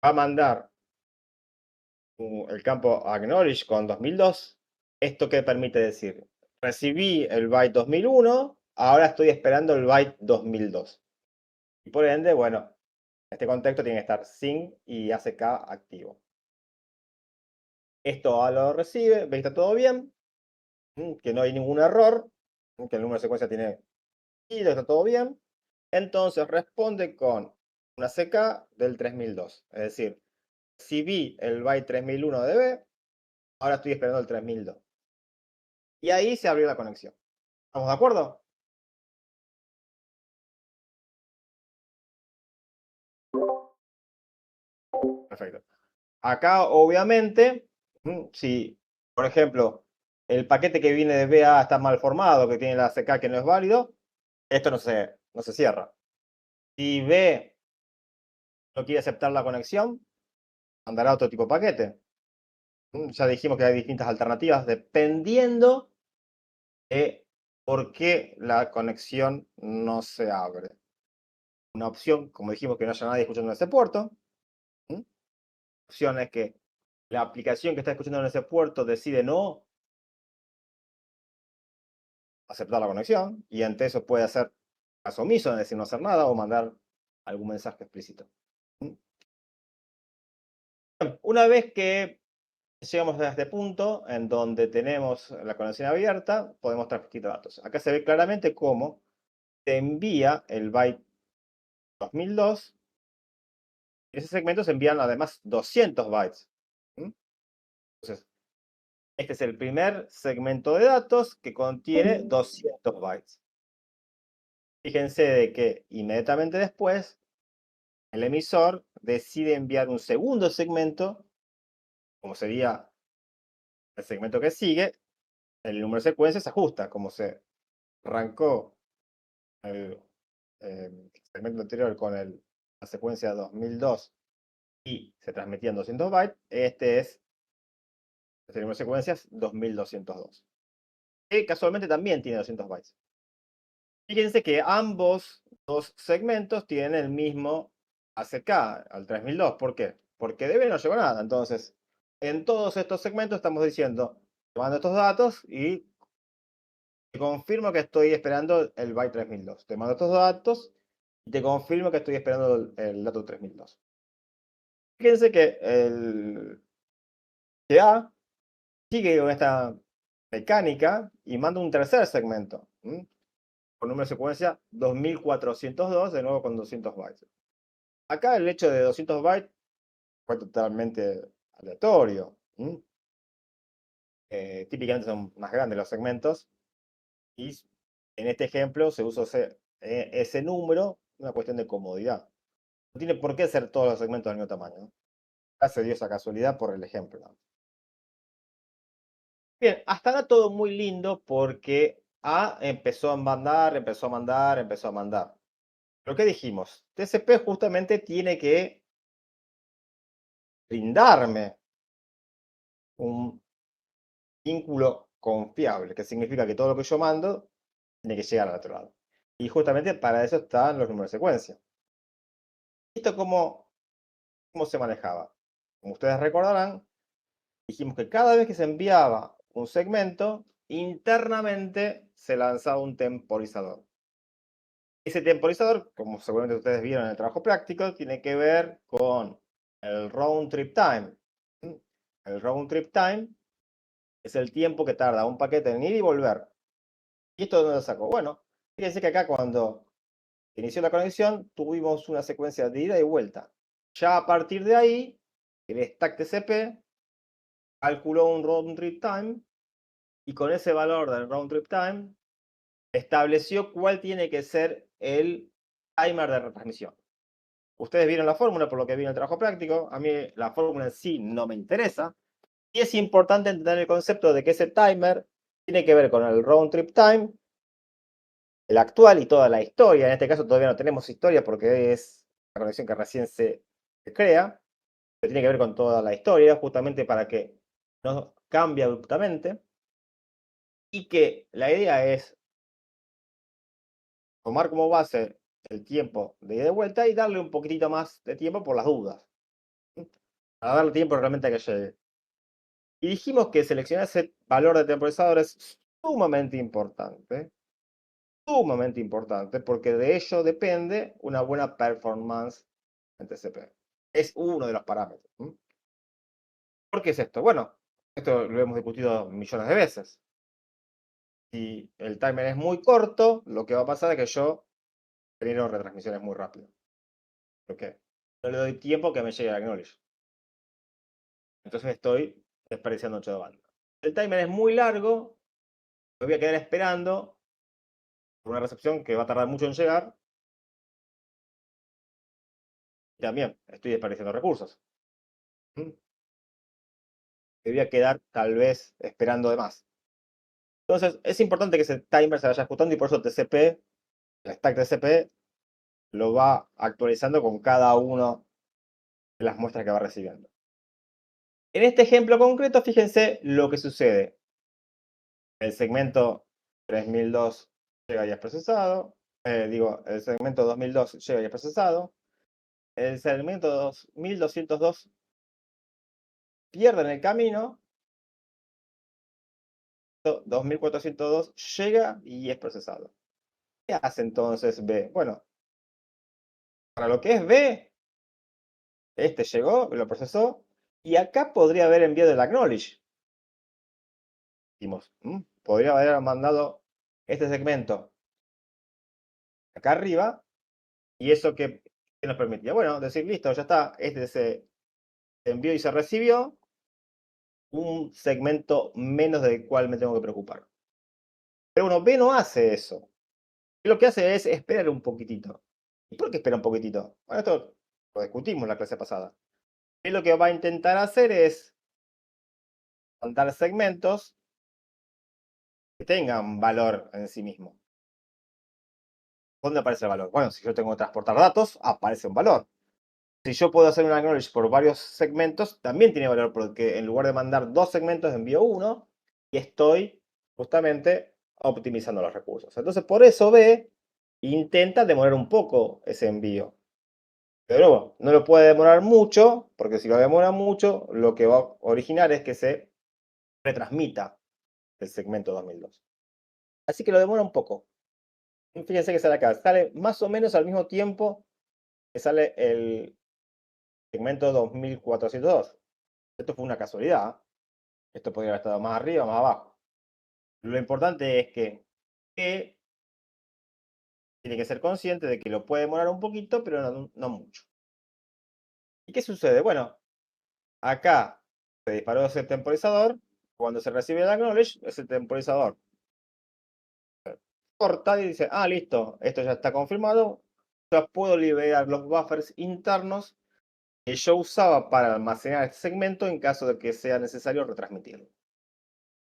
Va a mandar el campo acknowledge con 2002. ¿Esto qué permite decir? Recibí el byte 2001, ahora estoy esperando el byte 2002. Y por ende, bueno, en este contexto tiene que estar SYN y ACK activo. Esto lo recibe, ve que está todo bien, que no hay ningún error, que el número de secuencia tiene y está todo bien. Entonces responde con una CK del 3002. Es decir, recibí el byte 3001 de B, ahora estoy esperando el 3002. Y ahí se abrió la conexión. ¿Estamos de acuerdo? Perfecto. Acá, obviamente, si, por ejemplo, el paquete que viene de BA está mal formado, que tiene la CK que no es válido, esto no se cierra. Si B no quiere aceptar la conexión, mandará otro tipo de paquete. Ya dijimos que hay distintas alternativas dependiendo de por qué la conexión no se abre. Una opción, como dijimos, que no haya nadie escuchando en ese puerto. Opción es que la aplicación que está escuchando en ese puerto decide no aceptar la conexión y ante eso puede hacer caso omiso, es decir, no hacer nada o mandar algún mensaje explícito. Una vez que llegamos a este punto en donde tenemos la conexión abierta, podemos transmitir datos. Acá se ve claramente cómo se envía el byte 2002. En ese segmento se envían además 200 bytes. Entonces, este es el primer segmento de datos que contiene 200 bytes. Fíjense de que inmediatamente después el emisor decide enviar un segundo segmento, como sería el segmento que sigue. El número de secuencias se ajusta, como se arrancó el segmento anterior con la secuencia 2002 y se transmitían 200 bytes. Este es el número de secuencias 2202, que casualmente también tiene 200 bytes. Fíjense que ambos dos segmentos tienen el mismo ACK, al 3002. ¿Por qué? Porque de B no llegó nada. Entonces, en todos estos segmentos estamos diciendo, te mando estos datos y te confirmo que estoy esperando el byte 3002. Te mando estos datos y te confirmo que estoy esperando el dato 3002. Fíjense que el CA sigue con esta mecánica y manda un tercer segmento. Con número de secuencia 2402, de nuevo con 200 bytes. Acá el hecho de 200 bytes fue totalmente aleatorio. Típicamente son más grandes los segmentos. Y en este ejemplo se usa ese número, una cuestión de comodidad. No tiene por qué ser todos los segmentos del mismo tamaño. Acá se dio esa casualidad por el ejemplo. Bien, hasta ahora todo muy lindo porque A empezó a mandar, empezó a mandar, empezó a mandar. Pero ¿qué dijimos? TCP justamente tiene que brindarme un vínculo confiable, que significa que todo lo que yo mando tiene que llegar al otro lado. Y justamente para eso están los números de secuencia. ¿Esto cómo se manejaba? Como ustedes recordarán, dijimos que cada vez que se enviaba un segmento, internamente se lanzaba un temporizador. Ese temporizador, como seguramente ustedes vieron en el trabajo práctico, tiene que ver con el round trip time. El round trip time es el tiempo que tarda un paquete en ir y volver. ¿Y esto de dónde lo sacó? Bueno, fíjense que acá cuando inició la conexión tuvimos una secuencia de ida y vuelta. Ya a partir de ahí el stack TCP, calculó un round trip time y con ese valor del round trip time estableció cuál tiene que ser el timer de retransmisión. Ustedes vieron la fórmula por lo que vi en el trabajo práctico. A mí la fórmula en sí no me interesa. Y es importante entender el concepto de que ese timer tiene que ver con el round trip time, el actual y toda la historia. En este caso todavía no tenemos historia porque es la conexión que recién se crea. Pero tiene que ver con toda la historia, justamente para que no cambie abruptamente. Y que la idea es tomar como base el tiempo de ida y de vuelta y darle un poquitito más de tiempo por las dudas. Para darle tiempo realmente a que llegue. Y dijimos que seleccionar ese valor de temporizador es sumamente importante. Sumamente importante porque de ello depende una buena performance en TCP. Es uno de los parámetros. ¿Por qué es esto? Bueno, esto lo hemos discutido millones de veces. Si el timer es muy corto, lo que va a pasar es que yo genero retransmisiones muy rápido. ¿Por qué? No le doy tiempo que me llegue el acknowledge. Entonces estoy desperdiciando ancho de banda. El timer es muy largo, me voy a quedar esperando por una recepción que va a tardar mucho en llegar. Y también estoy desperdiciando recursos. Me voy a quedar tal vez esperando de más. Entonces es importante que ese timer se vaya ajustando y por eso TCP, el stack TCP, lo va actualizando con cada una de las muestras que va recibiendo. En este ejemplo concreto, fíjense lo que sucede. El segmento 3002 llega y es procesado. El segmento 2002 llega y es procesado. El segmento 2202 pierde en el camino. 2402 llega y es procesado. ¿Qué hace entonces B? Bueno, para lo que es B, este llegó, lo procesó, y acá podría haber enviado el acknowledge. Dijimos, podría haber mandado este segmento acá arriba, y eso que nos permitía, bueno, decir, listo, ya está, este se envió y se recibió, un segmento menos del cual me tengo que preocupar. Pero bueno, B no hace eso. Lo que hace es esperar un poquitito. ¿Y por qué espera un poquitito? Bueno, esto lo discutimos en la clase pasada. B lo que va a intentar hacer es mandar segmentos que tengan valor en sí mismo. ¿Dónde aparece el valor? Bueno, si yo tengo que transportar datos, aparece un valor. Si yo puedo hacer un acknowledge por varios segmentos, también tiene valor porque en lugar de mandar 2 segmentos, envío uno y estoy justamente optimizando los recursos. Entonces, por eso B intenta demorar un poco ese envío. Pero bueno, no lo puede demorar mucho, porque si lo demora mucho, lo que va a originar es que se retransmita el segmento 2002. Así que lo demora un poco. Fíjense que sale acá. Sale más o menos al mismo tiempo que sale el segmento 2402. Esto fue una casualidad. Esto podría haber estado más arriba o más abajo. Lo importante es que tiene que ser consciente de que lo puede demorar un poquito, pero no mucho. ¿Y qué sucede? Bueno, acá se disparó ese temporizador. Cuando se recibe el acknowledge, ese temporizador corta y dice, listo, esto ya está confirmado. Ya puedo liberar los buffers internos que yo usaba para almacenar este segmento en caso de que sea necesario retransmitirlo.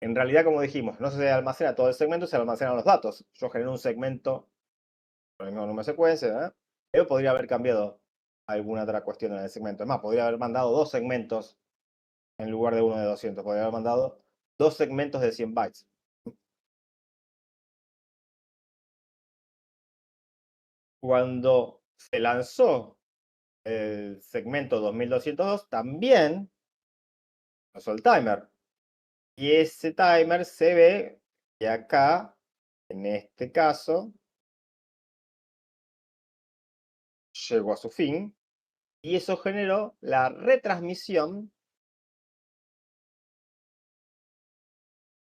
En realidad, como dijimos, no se almacena todo el segmento, se almacenan los datos. Yo genero un segmento con el mismo número de secuencia, pero podría haber cambiado alguna otra cuestión en el segmento. Es más, podría haber mandado 2 segmentos en lugar de uno de 200. Podría haber mandado 2 segmentos de 100 bytes. Cuando se lanzó el segmento 2202, también pasó el timer. Y ese timer se ve que acá, en este caso, llegó a su fin. Y eso generó la retransmisión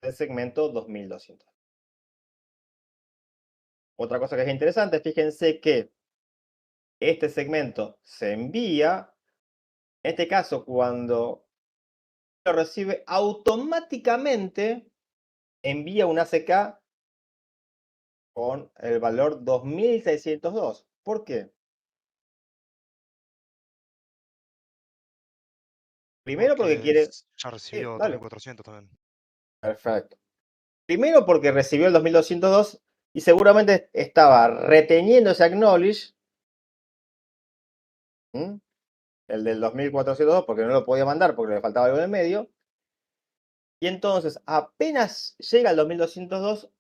del segmento 2200. Otra cosa que es interesante, fíjense que este segmento se envía En este caso, cuando lo recibe, automáticamente envía un ACK con el valor 2602. ¿Por qué? Primero porque quiere... Ya recibió dale. 2400 también. Perfecto. Primero porque recibió el 2202 y seguramente estaba reteniendo ese acknowledge, el del 2402, porque no lo podía mandar porque le faltaba algo en el medio. Y entonces, apenas llega el 2202,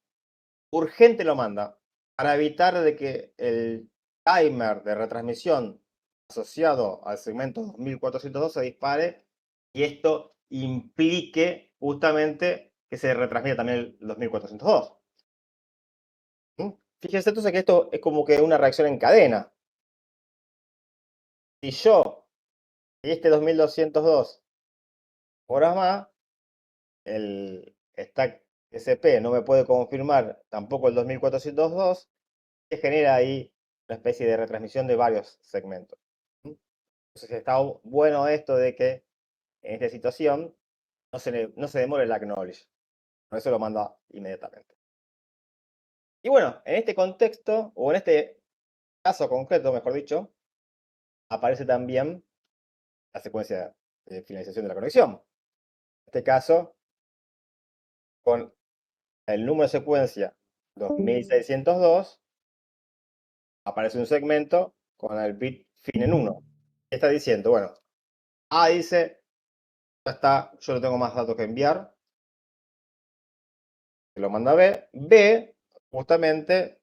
urgente lo manda para evitar de que el timer de retransmisión asociado al segmento 2402 se dispare y esto implique justamente que se retransmita también el 2402. Fíjense entonces que esto es como que una reacción en cadena. Si yo y este 2202 horas más, el stack SP no me puede confirmar tampoco el 2402, que genera ahí una especie de retransmisión de varios segmentos. Entonces está bueno esto de que en esta situación no se demore el acknowledge. Por eso lo manda inmediatamente. Y bueno, en este contexto, o en este caso concreto, mejor dicho, aparece también la secuencia de finalización de la conexión. En este caso, con el número de secuencia 2602, aparece un segmento con el bit fin en 1. ¿Qué está diciendo? Bueno, A dice, ya está, yo no tengo más datos que enviar. Se lo manda a B. B, justamente,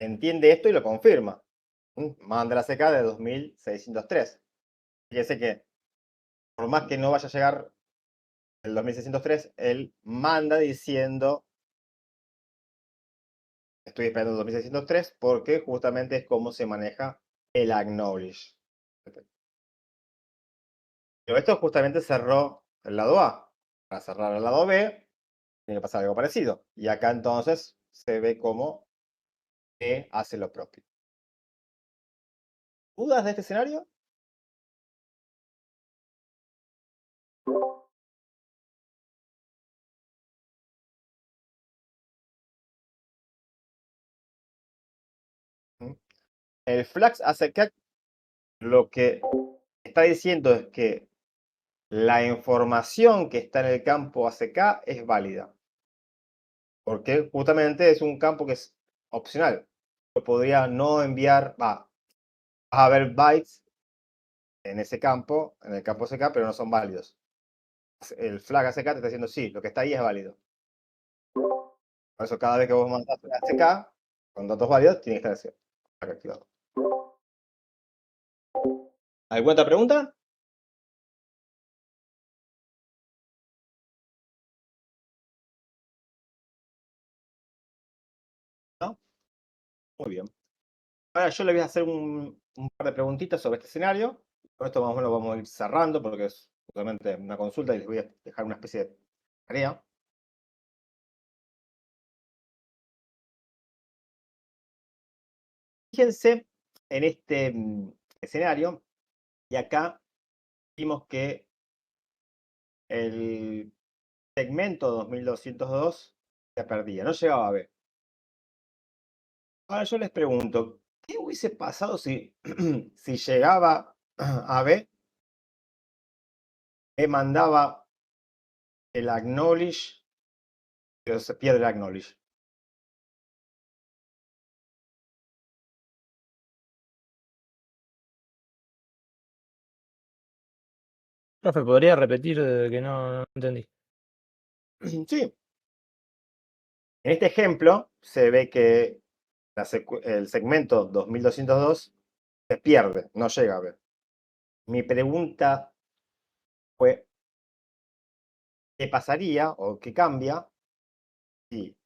entiende esto y lo confirma. Manda la CK de 2603. Fíjese que, por más que no vaya a llegar el 2603, él manda diciendo, estoy esperando el 2603, porque justamente es como se maneja el acknowledge. Pero esto justamente cerró el lado A. Para cerrar el lado B, tiene que pasar algo parecido. Y acá entonces se ve cómo E hace lo propio. ¿Dudas de este escenario? El flags ACK lo que está diciendo es que la información que está en el campo ACK es válida. Porque justamente es un campo que es opcional. Yo podría no enviar, va a haber bytes en ese campo, en el campo ACK, pero no son válidos. El flag ACK te está diciendo sí, lo que está ahí es válido. Por eso cada vez que vos mandás un ACK con datos válidos, tiene que estar activado. ¿Alguna otra pregunta? ¿No? Muy bien. Ahora yo le voy a hacer un par de preguntitas sobre este escenario. Con esto más o menos vamos a ir cerrando porque es realmente una consulta y les voy a dejar una especie de tarea. Fíjense en este escenario y acá vimos que el segmento 2202 se perdía, no llegaba a B. Ahora yo les pregunto, ¿qué hubiese pasado si, si llegaba a B, me mandaba el acknowledge, pero se pierde el acknowledge? Profe, ¿podría repetir que no entendí? Sí. En este ejemplo se ve que el segmento 2202 se pierde, no llega a B. Mi pregunta fue, ¿qué pasaría o qué cambia si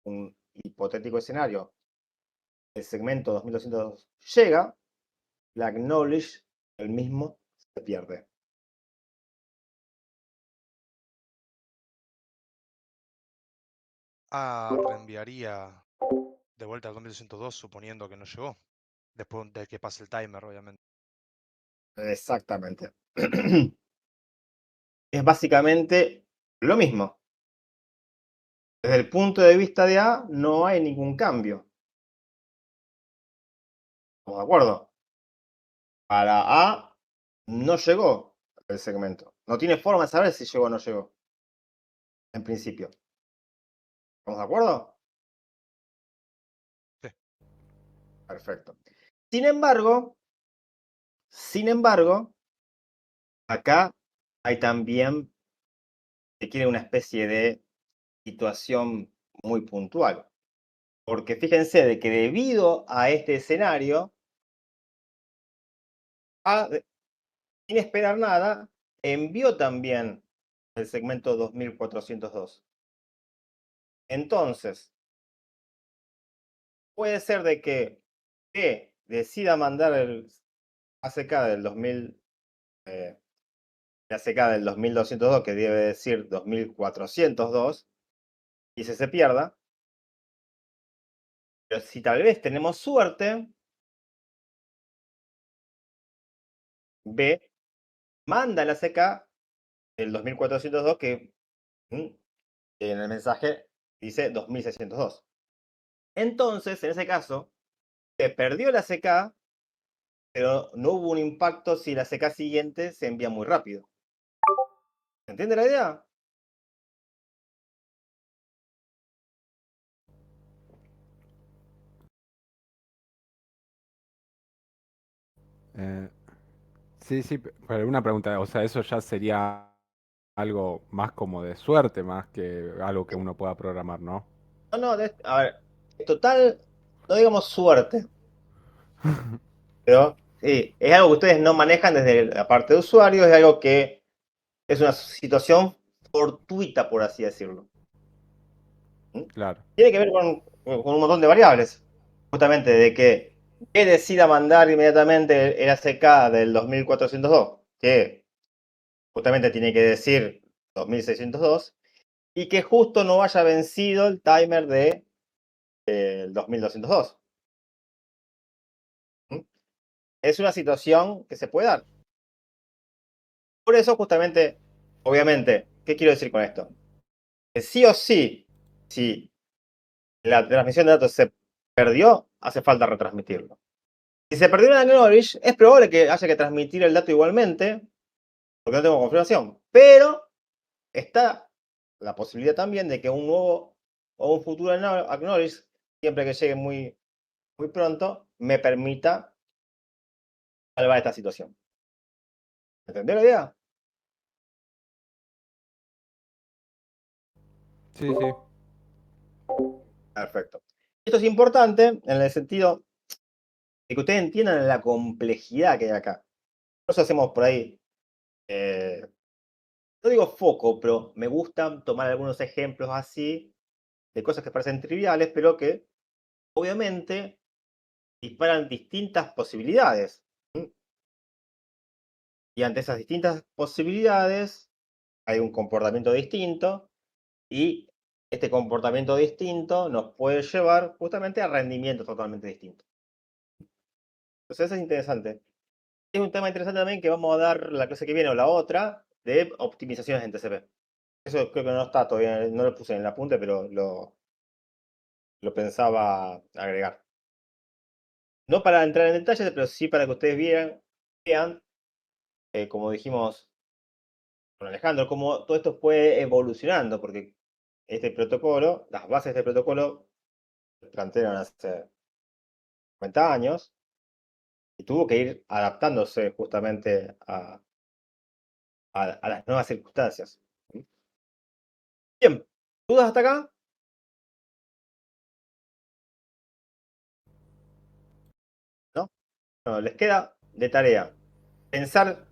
un hipotético escenario, el segmento 2202 llega, la acknowledge, el mismo se pierde? Reenviaría de vuelta al 2202 suponiendo que no llegó. Después de que pase el timer, obviamente. Exactamente. Es básicamente lo mismo. Desde el punto de vista de A, no hay ningún cambio. ¿Estamos de acuerdo? Para A, no llegó el segmento. No tiene forma de saber si llegó o no llegó. En principio. ¿Estamos de acuerdo? Sí. Perfecto. Sin embargo, acá hay también, se quiere una especie de situación muy puntual. Porque fíjense de que debido a este escenario, A, sin esperar nada, envió también el segmento 2402. Entonces, puede ser de que B decida mandar el ACK del 2000, el ACK del 2202, que debe decir 2402, y se pierda. Pero si tal vez tenemos suerte, B manda el ACK del 2402 que en el mensaje dice 2602. Entonces, en ese caso, se perdió el ACK, pero no hubo un impacto si el ACK siguiente se envía muy rápido. ¿Se entiende la idea? Eh, sí, sí, pero una pregunta, o sea, eso ya sería algo más como de suerte, más que algo que uno pueda programar, ¿no? No, a ver, en total, no digamos suerte, pero sí, es algo que ustedes no manejan desde la parte de usuario, es algo que es una situación fortuita, por así decirlo. Claro. Tiene que ver con un montón de variables, justamente de que decida mandar inmediatamente el ACK del 2402, que justamente tiene que decir 2602, y que justo no haya vencido el timer de el 2202. Es una situación que se puede dar. Por eso, justamente, obviamente, ¿qué quiero decir con esto? Que sí o sí, si la transmisión de datos se perdió, hace falta retransmitirlo. Si se perdió en acknowledge, es probable que haya que transmitir el dato igualmente, porque no tengo confirmación. Pero está la posibilidad también de que un nuevo o un futuro acknowledge, siempre que llegue muy, muy pronto, me permita salvar esta situación. ¿Entendió la idea? Sí, sí. Perfecto. Esto es importante en el sentido de que ustedes entiendan la complejidad que hay acá. Nosotros hacemos por ahí, no digo foco, pero me gusta tomar algunos ejemplos así de cosas que parecen triviales, pero que obviamente disparan distintas posibilidades. Y ante esas distintas posibilidades hay un comportamiento distinto y este comportamiento distinto nos puede llevar justamente a rendimientos totalmente distintos. Entonces eso es interesante. Es un tema interesante también que vamos a dar la clase que viene o la otra de optimizaciones en TCP. Eso creo que no está todavía, no lo puse en el apunte, pero lo pensaba agregar. No para entrar en detalles, pero sí para que ustedes vean, como dijimos con Alejandro, cómo todo esto fue evolucionando, porque este protocolo, las bases de este protocolo se plantearon hace 50 años y tuvo que ir adaptándose justamente a las nuevas circunstancias. Bien, ¿dudas hasta acá? ¿No? Bueno, les queda de tarea pensar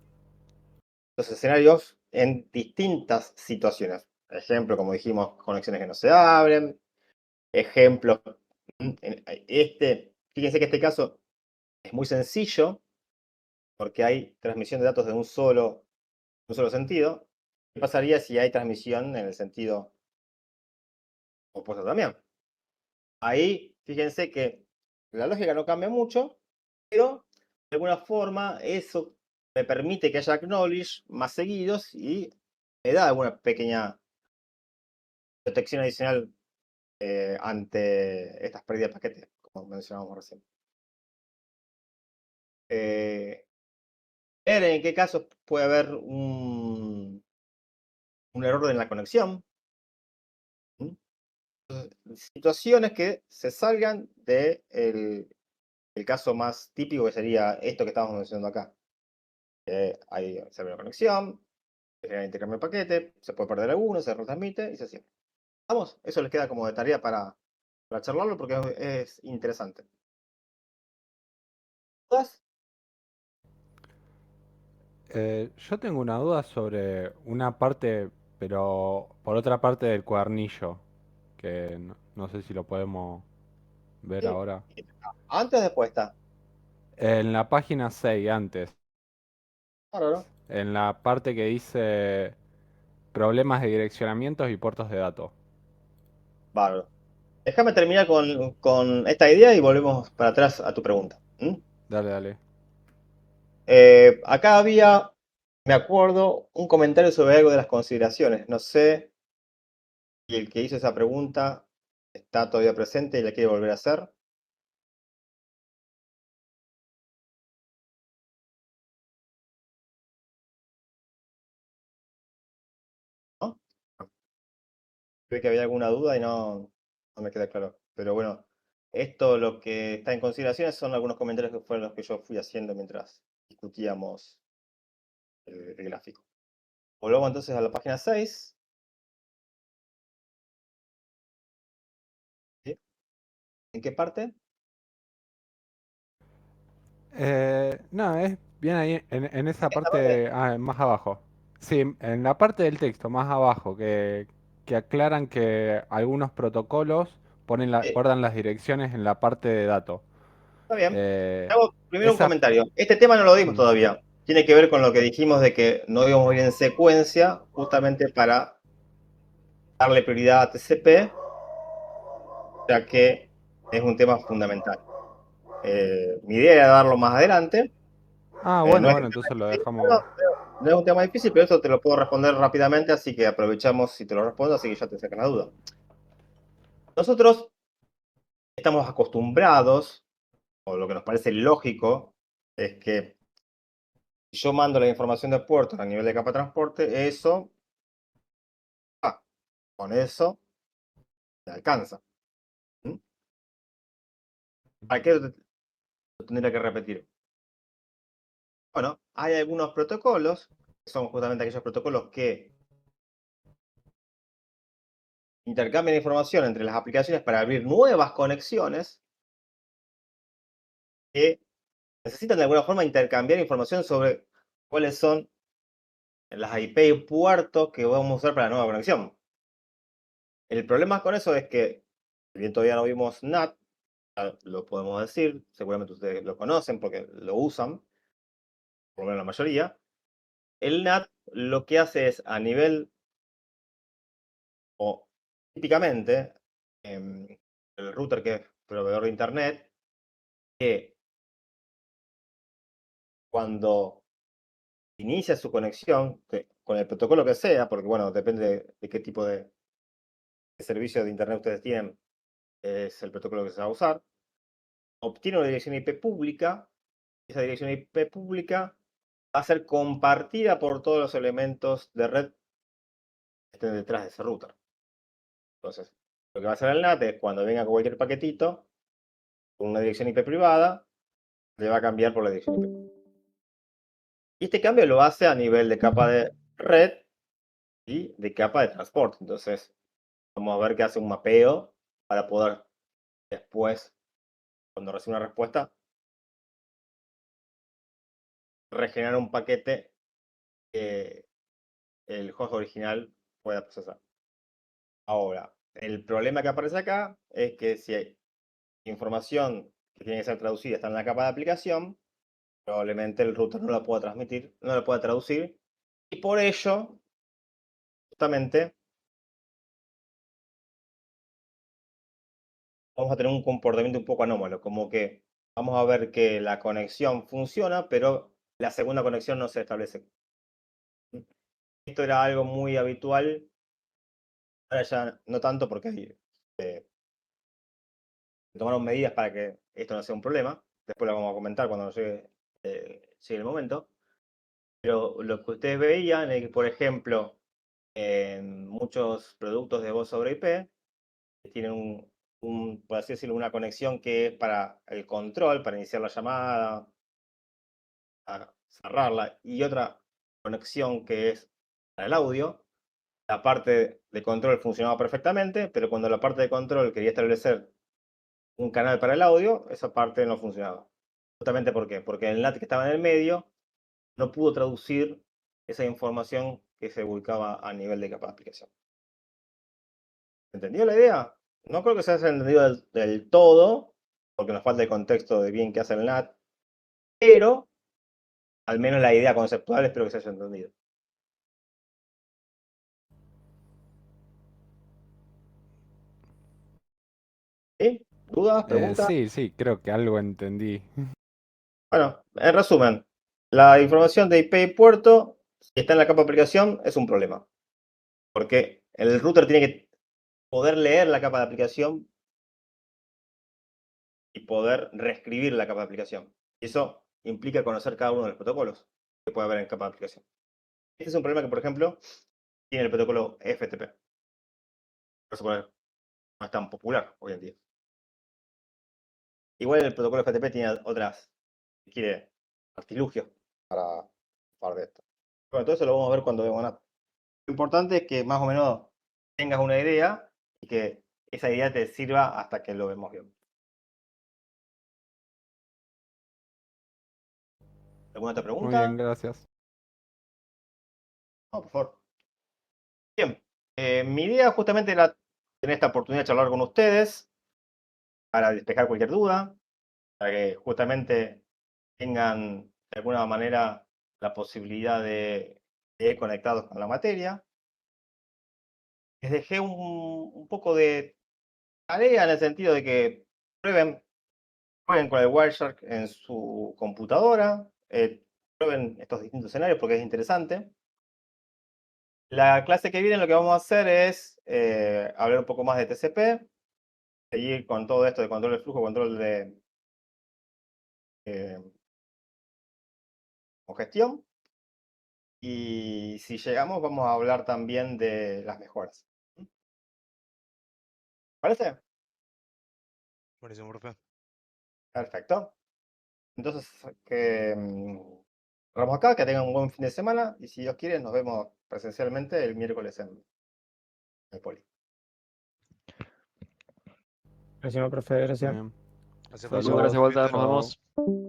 los escenarios en distintas situaciones. Ejemplo, como dijimos, conexiones que no se abren. Ejemplo, fíjense que este caso es muy sencillo porque hay transmisión de datos de un solo sentido. ¿Qué pasaría si hay transmisión en el sentido opuesto también? Ahí, fíjense que la lógica no cambia mucho, pero de alguna forma eso me permite que haya acknowledge más seguidos y me da alguna pequeña protección adicional ante estas pérdidas de paquetes, como mencionábamos recién. Ver en qué casos puede haber un error en la conexión. Situaciones que se salgan del el caso más típico, que sería esto que estamos mencionando acá. Hay se abre una conexión, se genera intercambio de paquete, se puede perder alguno, se retransmite y se cierra. Vamos, eso les queda como de tarea para charlarlo porque es interesante. ¿Dudas? Yo tengo una duda sobre una parte, pero por otra parte del cuadernillo, que no sé si lo podemos ver Sí. ahora. Antes o después está. En la página 6 antes, Bárbaro. en la parte que dice problemas de direccionamientos y puertos de datos. Bárbaro. Déjame terminar con esta idea y volvemos para atrás a tu pregunta. Dale, dale. Acá había, me acuerdo, un comentario sobre algo de las consideraciones. No sé si el que hizo esa pregunta está todavía presente y la quiere volver a hacer. ¿No? Creo que había alguna duda y no me queda claro. Pero bueno, esto lo que está en consideraciones son algunos comentarios que fueron los que yo fui haciendo mientras discutíamos el gráfico. Volvamos entonces a la página 6. ¿Sí? ¿En qué parte? No, es bien ahí, en esa ¿Esta parte? parte, más abajo. Sí, en la parte del texto, más abajo, que aclaran que algunos protocolos Sí, guardan las direcciones en la parte de datos. está bien. Eh, Hago primero un esa... comentario. Este tema no lo dimos mm, todavía. Tiene que ver con lo que dijimos de que no íbamos a ir en secuencia, justamente para darle prioridad a TCP, ya que es un tema fundamental. Mi idea era darlo más adelante. No bueno, es, bueno, entonces lo no, dejamos. no es un tema difícil, pero esto te lo puedo responder rápidamente, así que aprovechamos si te lo respondo, así que ya te sacan la duda. Nosotros estamos acostumbrados, o lo que nos parece lógico, es que si yo mando la información de puertos a nivel de capa de transporte, eso, con eso, te alcanza. ¿Mm? ¿Para qué lo tendría que repetir? Bueno, hay algunos protocolos, que son justamente aquellos protocolos que intercambian información entre las aplicaciones para abrir nuevas conexiones, que necesitan de alguna forma intercambiar información sobre cuáles son las IP y puertos que vamos a usar para la nueva conexión. El problema con eso es que, si bien todavía no vimos NAT, lo podemos decir, seguramente ustedes lo conocen porque lo usan, por lo menos la mayoría. El NAT lo que hace es a nivel, o típicamente, el router que es proveedor de internet, que cuando inicia su conexión, con el protocolo que sea, porque bueno, depende de qué tipo de servicio de internet ustedes tienen, es el protocolo que se va a usar, obtiene una dirección IP pública, esa dirección IP pública va a ser compartida por todos los elementos de red que estén detrás de ese router. Entonces, lo que va a hacer el NAT es cuando venga con cualquier paquetito, con una dirección IP privada, le va a cambiar por la dirección IP. Y este cambio lo hace a nivel de capa de red y de capa de transporte. Entonces, vamos a ver que hace un mapeo para poder después, cuando reciba una respuesta, regenerar un paquete que el host original pueda procesar. Ahora, el problema que aparece acá es que si hay información que tiene que ser traducida está en la capa de aplicación, probablemente el router no la pueda transmitir, no la pueda traducir, y por ello, justamente, vamos a tener un comportamiento un poco anómalo, como que vamos a ver que la conexión funciona, pero la segunda conexión no se establece. Esto era algo muy habitual, ahora ya no tanto porque tomaron medidas para que esto no sea un problema. Después lo vamos a comentar cuando llegue el momento. Pero lo que ustedes veían es que, por ejemplo, en muchos productos de voz sobre IP, tienen por así decirlo, una conexión que es para el control, para iniciar la llamada, a cerrarla, y otra conexión que es para el audio. La parte de control funcionaba perfectamente, pero cuando la parte de control quería establecer un canal para el audio, esa parte no funcionaba. Justamente ¿por qué? Porque el NAT que estaba en el medio no pudo traducir esa información que se ubicaba a nivel de capa de aplicación. ¿Entendió la idea? No creo que se haya entendido del todo, porque nos falta el contexto de bien qué hace el NAT, pero al menos la idea conceptual espero que se haya entendido. ¿Sí? ¿Dudas? ¿Preguntas? Sí, creo que algo entendí. Bueno, en resumen, la información de IP y puerto, si está en la capa de aplicación, es un problema. Porque el router tiene que poder leer la capa de aplicación y poder reescribir la capa de aplicación. Y eso implica conocer cada uno de los protocolos que puede haber en capa de aplicación. Este es un problema que, por ejemplo, tiene el protocolo FTP. Por eso no es tan popular hoy en día. Igual el protocolo FTP tiene otras, si quiere, artilugios para de esto. Bueno, todo eso lo vamos a ver cuando veamos NAT. Lo importante es que más o menos tengas una idea y que esa idea te sirva hasta que lo vemos bien. ¿Alguna otra Muy pregunta? bien, gracias. No, por favor. Bien, mi idea justamente era tener esta oportunidad de charlar con ustedes para despejar cualquier duda, para que justamente tengan de alguna manera la posibilidad de ir conectados con la materia. Les dejé un poco de tarea en el sentido de que prueben con el Wireshark en su computadora, prueben estos distintos escenarios porque es interesante. La clase que viene lo que vamos a hacer es hablar un poco más de TCP, seguir con todo esto de control de flujo, control de congestión. Y si llegamos vamos a hablar también de las mejoras. ¿Parece? Buenísimo, profe. Perfecto. Entonces, cerramos acá, que tengan un buen fin de semana y si Dios quiere nos vemos presencialmente el miércoles en el Poli. Gracias, profe, gracias. Muy bien. Gracias, Saludos. profesor. Gracias, Walter. Peter. Nos vemos.